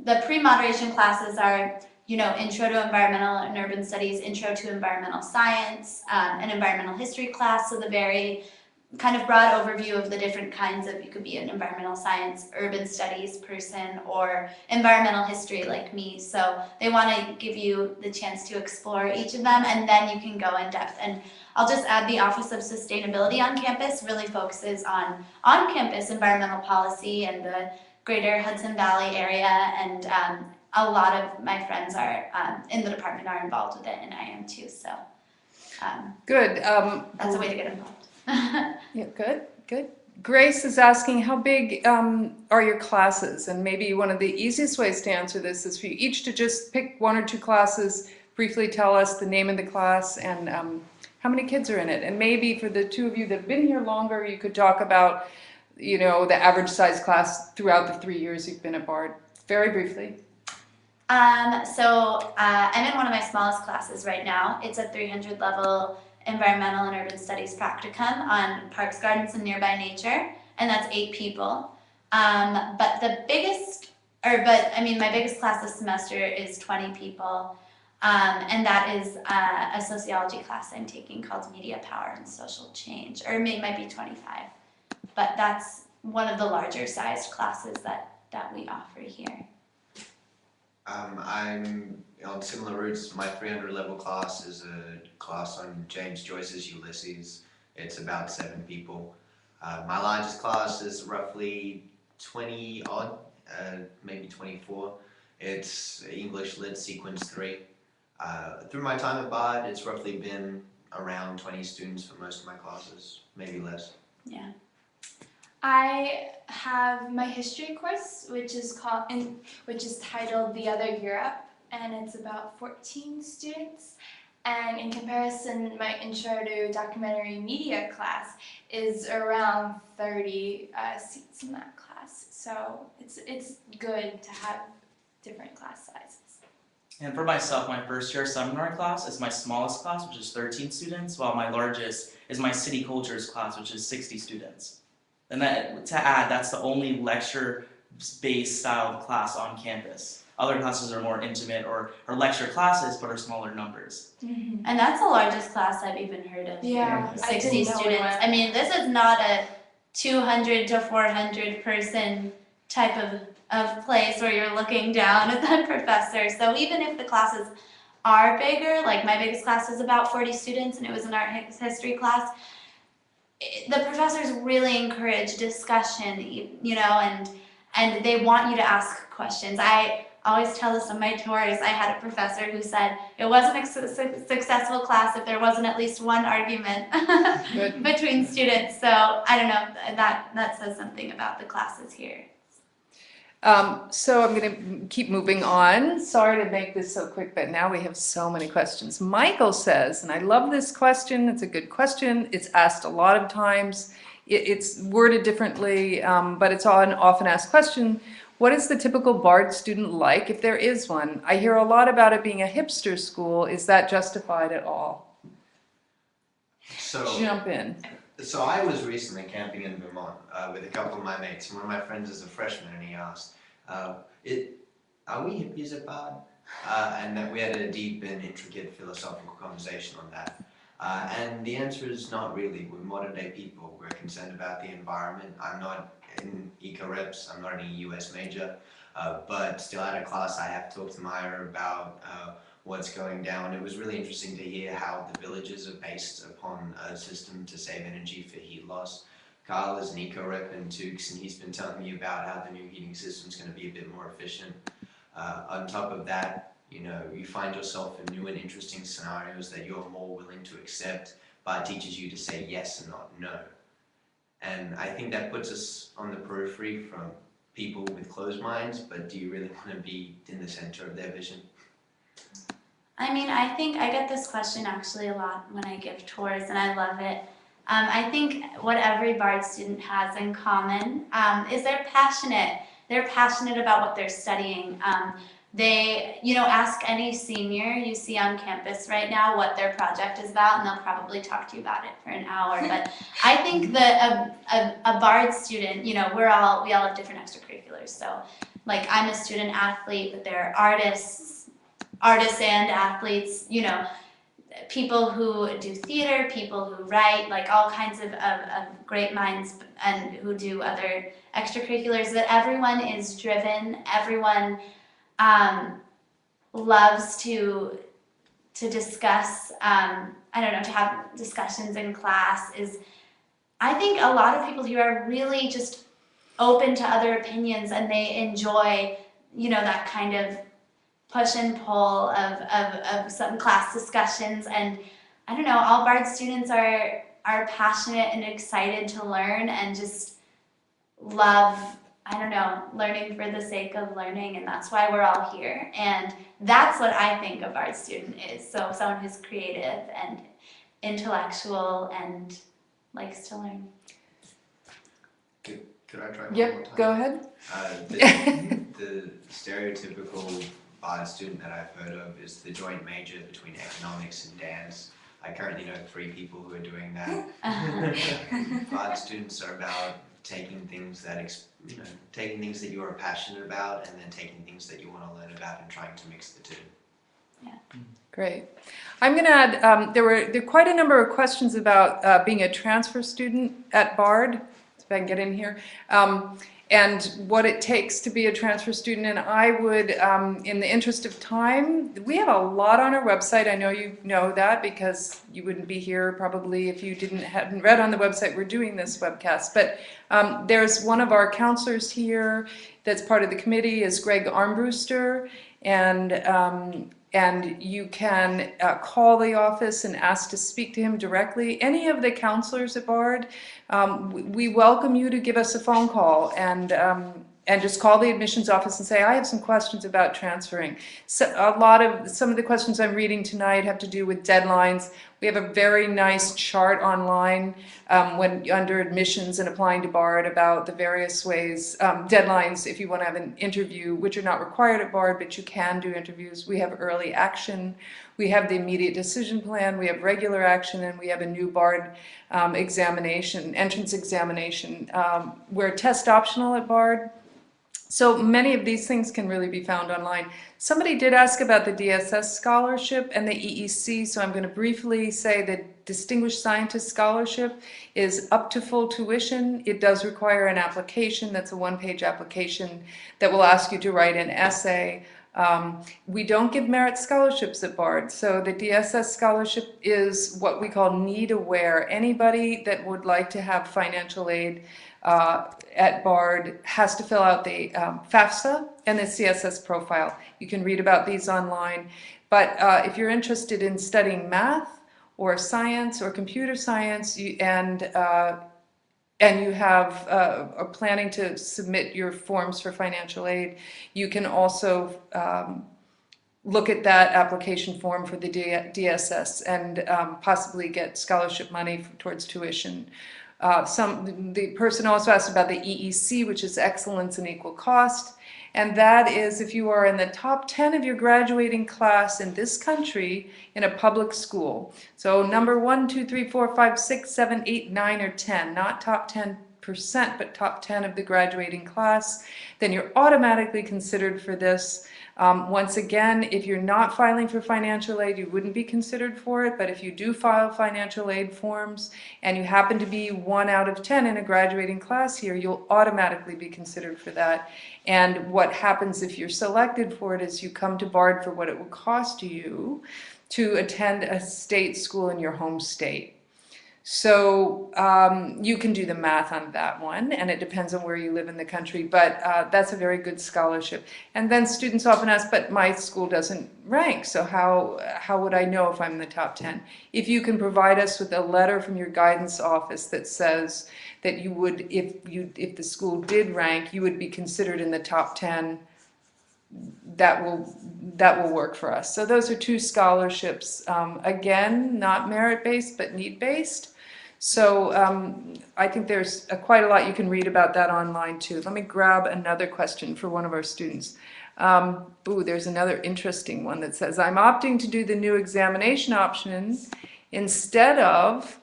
the pre-moderation classes are intro to environmental and urban studies, intro to environmental science, an environmental history class, so the very kind of broad overview of the different kinds of, you could be an environmental science, urban studies person, or environmental history like me. So they want to give you the chance to explore each of them, and then you can go in depth. And I'll just add, the Office of Sustainability on campus really focuses on campus environmental policy and the greater Hudson Valley area, and a lot of my friends are in the department are involved with it, and I am too. So Good. that's a way to get involved. Yeah, good. Grace is asking, how big are your classes? And maybe one of the easiest ways to answer this is for you each to just pick one or two classes, briefly tell us the name of the class and how many kids are in it. And maybe for the two of you that have been here longer, you could talk about, the average size class throughout the 3 years you've been at Bard. Very briefly. So I'm in one of my smallest classes right now. It's a 300 level environmental and urban studies practicum on parks, gardens, and nearby nature, and that's 8 people. My biggest class this semester is 20 people, and that is a sociology class I'm taking called Media Power and Social Change, or it might be 25, but that's one of the larger sized classes that we offer here. I'm on similar routes. My 300 level class is a class on James Joyce's Ulysses. It's about 7 people. My largest class is roughly 20 odd, maybe 24. It's English Lit Sequence 3. Through my time at Bard, it's roughly been around 20 students for most of my classes, maybe less. Yeah. I have my history course, which is titled The Other Europe, and it's about 14 students. And in comparison, my intro to documentary media class is around 30 seats in that class. So it's good to have different class sizes. And for myself, my first year seminar class is my smallest class, which is 13 students, while my largest is my city cultures class, which is 60 students. And that, to add, that's the only lecture-based style class on campus. Other classes are more intimate or lecture classes, but are smaller numbers. And that's the largest class I've even heard of. Yeah, here, I 60 didn't know we students. went. I mean, this is not a 200 to 400 person type of place where you're looking down at the professor. So even if the classes are bigger, like my biggest class was about 40 students and it was an art history class, the professors really encourage discussion, you know, and they want you to ask questions. I always tell this on my tours. I had a professor who said it wasn't a successful class if there wasn't at least one argument between students. So I don't know, that says something about the classes here. So I'm going to keep moving on. Sorry to make this so quick, but now we have so many questions. Michael says, and I love this question, it's a good question, it's asked a lot of times, it's worded differently, but it's an often asked question. What is the typical Bard student like, if there is one? I hear a lot about it being a hipster school. Is that justified at all? So, Jump in. So I was recently camping in Vermont with a couple of my mates, and one of my friends is a freshman, and he asked, "Are we hippies at Bard?" And that we had a deep and intricate philosophical conversation on that. And the answer is not really. We're modern day people. We're concerned about the environment. I'm not in eco-reps. I'm not in a US major, but still out of class, I have talked to Maya about what's going down. It was really interesting to hear how the villages are based upon a system to save energy for heat loss. Kyle is an eco-rep in Tukes, and he's been telling me about how the new heating system is going to be a bit more efficient. On top of that, you know, you find yourself in new and interesting scenarios that you're more willing to accept, but it teaches you to say yes and not no. And I think that puts us on the periphery from people with closed minds, but do you really want to be in the center of their vision? I mean, I think I get this question actually a lot when I give tours, and I love it. I think what every Bard student has in common is they're passionate. They're passionate about what they're studying. They, you know, ask any senior you see on campus right now what their project is about, and they'll probably talk to you about it for an hour. But I think that a Bard student, you know, we all have different extracurriculars. So, like, I'm a student athlete, but there are artists and athletes, you know, people who do theater, people who write, like all kinds of great minds, and who do other extracurriculars. That everyone is driven, everyone loves to discuss, I don't know, to have discussions in class. I think a lot of people here are really just open to other opinions, and they enjoy, you know, that kind of push and pull of some class discussions. And I don't know, all Bard students are passionate and excited to learn and just love, I don't know, learning for the sake of learning, and that's why we're all here. And that's what I think a Bard student is. So someone who's creative and intellectual and likes to learn. Could I try one more Yep, time? go ahead. The stereotypical Bard student that I've heard of is the joint major between economics and dance. I currently know 3 people who are doing that. Bard students are about taking things that you are passionate about, and then taking things that you want to learn about and trying to mix the two. Great. I'm going to add, there were quite a number of questions about being a transfer student at Bard. if I can get in here, and what it takes to be a transfer student. And I would, in the interest of time, we have a lot on our website. I know you know that because you wouldn't be here probably if you hadn't read on the website we're doing this webcast. But there's one of our counselors here that's part of the committee is Greg Armbruster, and you can call the office and ask to speak to him directly. Any of the counselors at Bard, we welcome you to give us a phone call and just call the admissions office and say, I have some questions about transferring. So some of the questions I'm reading tonight have to do with deadlines. We have a very nice chart online when under admissions and applying to Bard about the various ways, deadlines if you want to have an interview, which are not required at Bard, but you can do interviews. We have early action, we have the immediate decision plan, we have regular action, and we have a new Bard entrance examination. We're test optional at Bard. So many of these things can really be found online. Somebody did ask about the DSS scholarship and the EEC, so I'm going to briefly say that Distinguished Scientist Scholarship is up to full tuition. It does require an application. That's a one-page application that will ask you to write an essay. We don't give merit scholarships at Bard, so the DSS scholarship is what we call need aware. Anybody that would like to have financial aid at Bard has to fill out the FAFSA and the CSS profile. You can read about these online, but if you're interested in studying math or science or computer science and you have are planning to submit your forms for financial aid, you can also look at that application form for the DSS and possibly get scholarship money towards tuition. The person also asked about the EEC, which is Excellence in Equal Cost, and that is if you are in the top 10 of your graduating class in this country in a public school. So number 1, 2, 3, 4, 5, 6, 7, 8, 9, or 10, not top 10%, but top 10 of the graduating class, then you're automatically considered for this. Once again, if you're not filing for financial aid, you wouldn't be considered for it, but if you do file financial aid forms and you happen to be 1 out of 10 in a graduating class here, you'll automatically be considered for that. And what happens if you're selected for it is you come to Bard for what it would cost you to attend a state school in your home state. So you can do the math on that one, and it depends on where you live in the country, but that's a very good scholarship. And then students often ask, but my school doesn't rank, so how would I know if I'm in the top 10? If you can provide us with a letter from your guidance office that says that you would, if the school did rank, you would be considered in the top 10, that will work for us. So those are 2 scholarships. Again, not merit-based, but need-based. So I think there's quite a lot you can read about that online too. Let me grab another question for one of our students. There's another interesting one that says, I'm opting to do the new examination option instead of,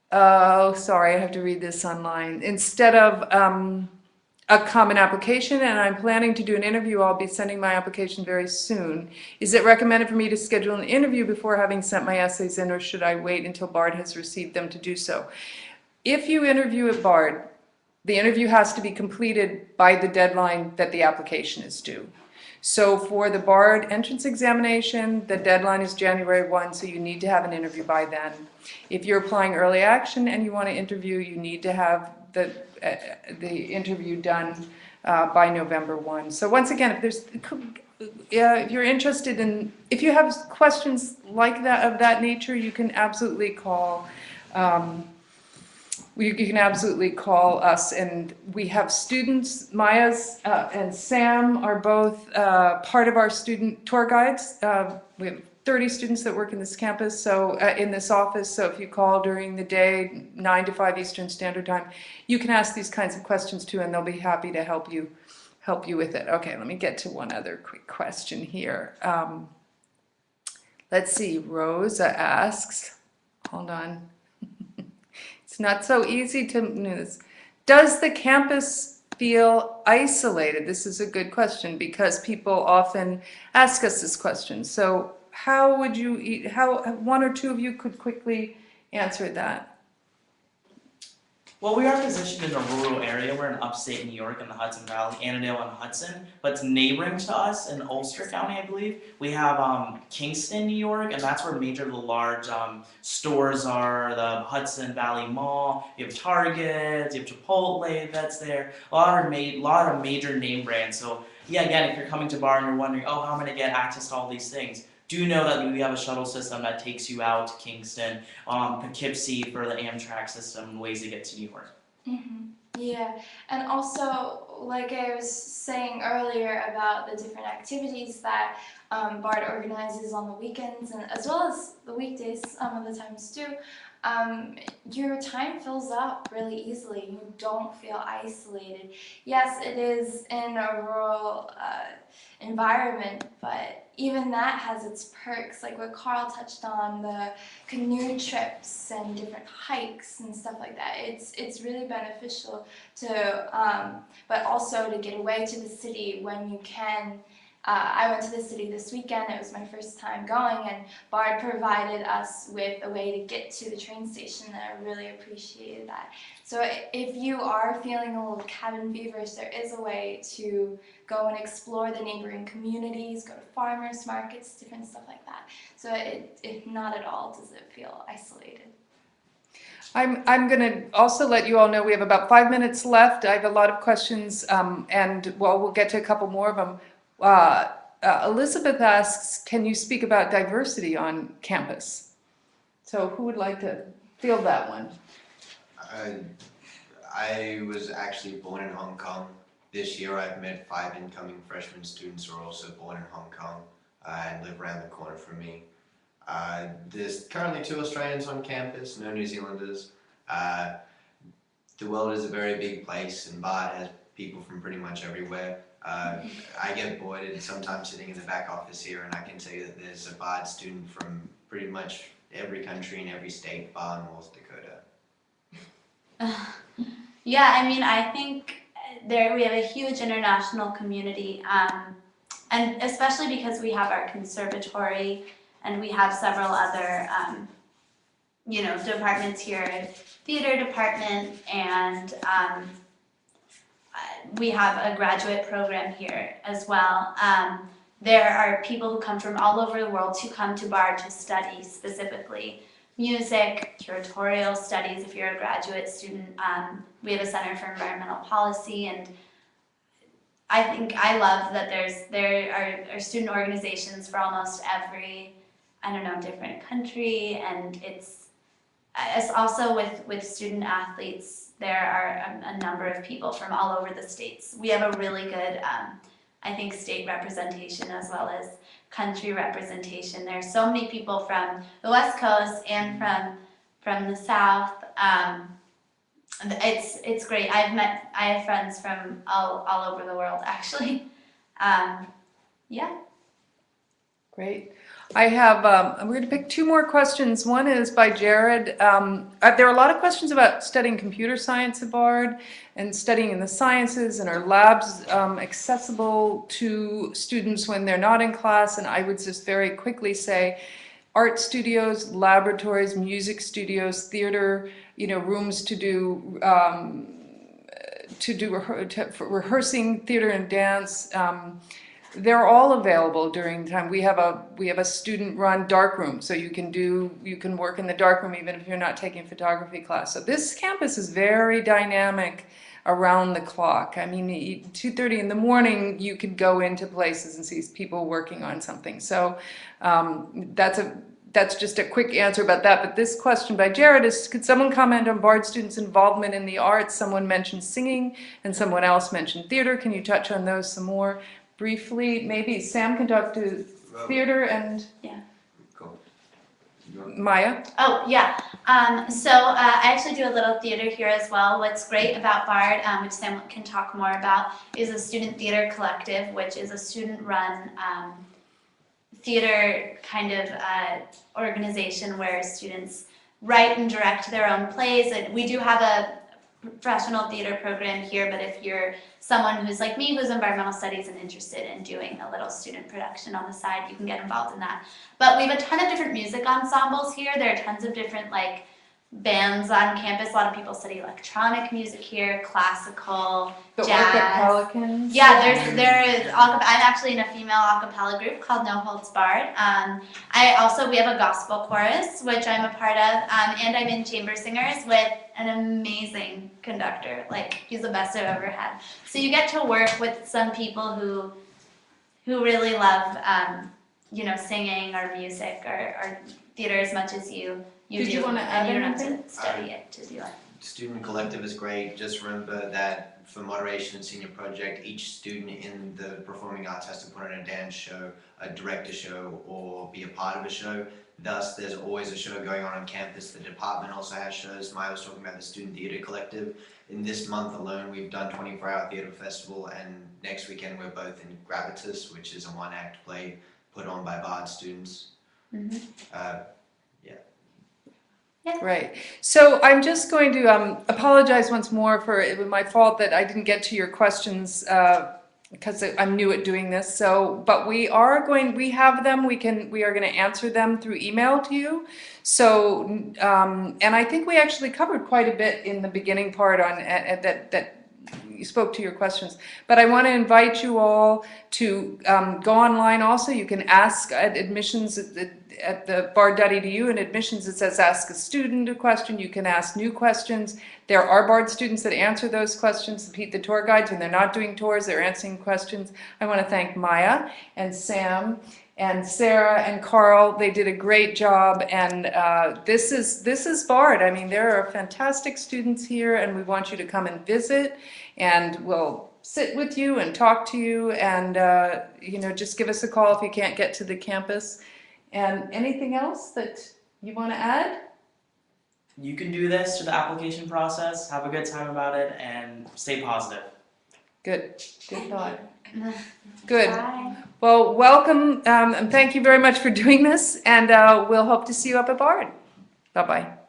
sorry, I have to read this online, instead of a common application, and I'm planning to do an interview. I'll be sending my application very soon. Is it recommended for me to schedule an interview before having sent my essays in, or should I wait until Bard has received them to do so? If you interview at Bard, the interview has to be completed by the deadline that the application is due. So for the Bard entrance examination, the deadline is January 1, so you need to have an interview by then. If you're applying early action and you want to interview, you need to have the interview done by November 1. So once again, if you're interested in, if you have questions like that, of that nature, you can absolutely call. You can absolutely call us, and we have students. Maya's and Sam are both part of our student tour guides. We have 30 students that work in this campus, so in this office. So if you call during the day, 9 to 5 Eastern Standard Time, you can ask these kinds of questions too, and they'll be happy to help you with it. Okay, let me get to one other quick question here. Let's see. Rosa asks. Hold on. It's not so easy to know this. Does the campus feel isolated? This is a good question because people often ask us this question. So how would how 1 or 2 of you could quickly answer that? Well, we are positioned in a rural area. We're in upstate New York in the Hudson Valley, Annandale and Hudson, but it's neighboring to us in Ulster County, I believe. We have Kingston, New York, and that's where major of the large stores are, the Hudson Valley Mall. You have Target, you have Chipotle that's there, a lot of major name brands. So yeah, again, if you're coming to Bard and you're wondering, oh, how am I going to get access to all these things? Do know that we have a shuttle system that takes you out to Kingston, Poughkeepsie for the Amtrak system, and ways to get to New York. Yeah, and also, like I was saying earlier about the different activities that BARD organizes on the weekends and as well as the weekdays some of the times too, your time fills up really easily. You don't feel isolated. Yes, it is in a rural environment, but even that has its perks, like what Carl touched on, the canoe trips and different hikes and stuff like that. It's really beneficial to, but also to get away to the city when you can. I went to the city this weekend. It was my first time going, and BARD provided us with a way to get to the train station, and I really appreciated that. So if you are feeling a little cabin feverish, there is a way to go and explore the neighboring communities, go to farmers markets, different stuff like that. So it not at all does it feel isolated. I'm going to also let you all know we have about 5 minutes left. I have a lot of questions, and well, we'll get to a couple more of them. Elizabeth asks, can you speak about diversity on campus? So who would like to field that one? I was actually born in Hong Kong. This year I've met 5 incoming freshman students who are also born in Hong Kong and live around the corner from me. There's currently 2 Australians on campus, no New Zealanders. The world is a very big place and BARD has people from pretty much everywhere. I get bored sometimes sitting in the back office here, and I can tell you that there's a BARD student from pretty much every country in every state bar North Dakota. Yeah, I mean, I think we have a huge international community, and especially because we have our conservatory and we have several other, departments here, theater department, and we have a graduate program here as well. There are people who come from all over the world who come to BARD to study specifically music, curatorial studies if you're a graduate student. We have a Center for Environmental Policy, and I love that there are student organizations for almost every, different country, and it's also with student athletes. There are a number of people from all over the states. We have a really good, state representation as well as country representation. There are so many people from the West Coast and from the South. It's great. I have friends from all over the world actually. Yeah. Great. I have, we're going to pick 2 more questions. One is by Jared. There are a lot of questions about studying computer science at BARD and studying in the sciences, and are labs accessible to students when they're not in class? And I would just very quickly say art studios, laboratories, music studios, theater, rooms to do for rehearsing theater and dance. They're all available during time. We have a student-run darkroom, so you can work in the darkroom even if you're not taking photography class. So this campus is very dynamic around the clock. I mean, 2:30 in the morning, you could go into places and see people working on something. So that's just a quick answer about that. But this question by Jared is, could someone comment on BARD students' involvement in the arts? Someone mentioned singing and someone else mentioned theater. Can you touch on those some more? Briefly, maybe Sam can talk to theater and Cool. Maya. Oh, yeah. So I actually do a little theater here as well. What's great about BARD, which Sam can talk more about, is a student theater collective, which is a student-run theater kind of organization where students write and direct their own plays. And we do have a professional theater program here, but if you're someone who's like me, who's environmental studies and interested in doing a little student production on the side, you can get involved in that. But we have a ton of different music ensembles here. There are tons of different bands on campus. A lot of people study electronic music here, classical, The jazz. Orca Pelicans. Yeah, there is I'm actually in a female a cappella group called No Holds Barred. We have a gospel chorus which I'm a part of, and I'm in chamber singers with an amazing conductor. Like, he's the best I've ever had. So you get to work with some people who really love singing or music or theater as much as you Did do. you wanna add and you don't have anything? to study it to do it. Student collective is great. Just remember that for moderation and senior project, each student in the performing arts has to put on a dance show, direct a show, or be a part of a show. Thus, there's always a show going on campus. The department also has shows. Maya was talking about the Student Theatre Collective. In this month alone, we've done 24-hour theatre festival, and next weekend we're both in Gravitas, which is a one-act play put on by Bard students. Right. So I'm just going to apologize once more for it was my fault that I didn't get to your questions because I'm new at doing this. So, but we have them. We are going to answer them through email to you. So, and I think we actually covered quite a bit in the beginning part on that you spoke to your questions. But I want to invite you all to go online also. You can ask at admissions at the bard.edu, and admissions it says ask a student a question. You can ask new questions. There are BARD students that answer those questions. The tour guides, when they're not doing tours, they're answering questions. I want to thank Maya and Sam and Sarah and Carl. They did a great job, and this is BARD. I mean, there are fantastic students here, and we want you to come and visit, and we'll sit with you and talk to you, and just give us a call if you can't get to the campus. And anything else that you want to add? You can do this through the application process, have a good time about it, and stay positive. Good thought. Good. Bye. Well, welcome, and thank you very much for doing this, and we'll hope to see you up at BARD. Bye-bye.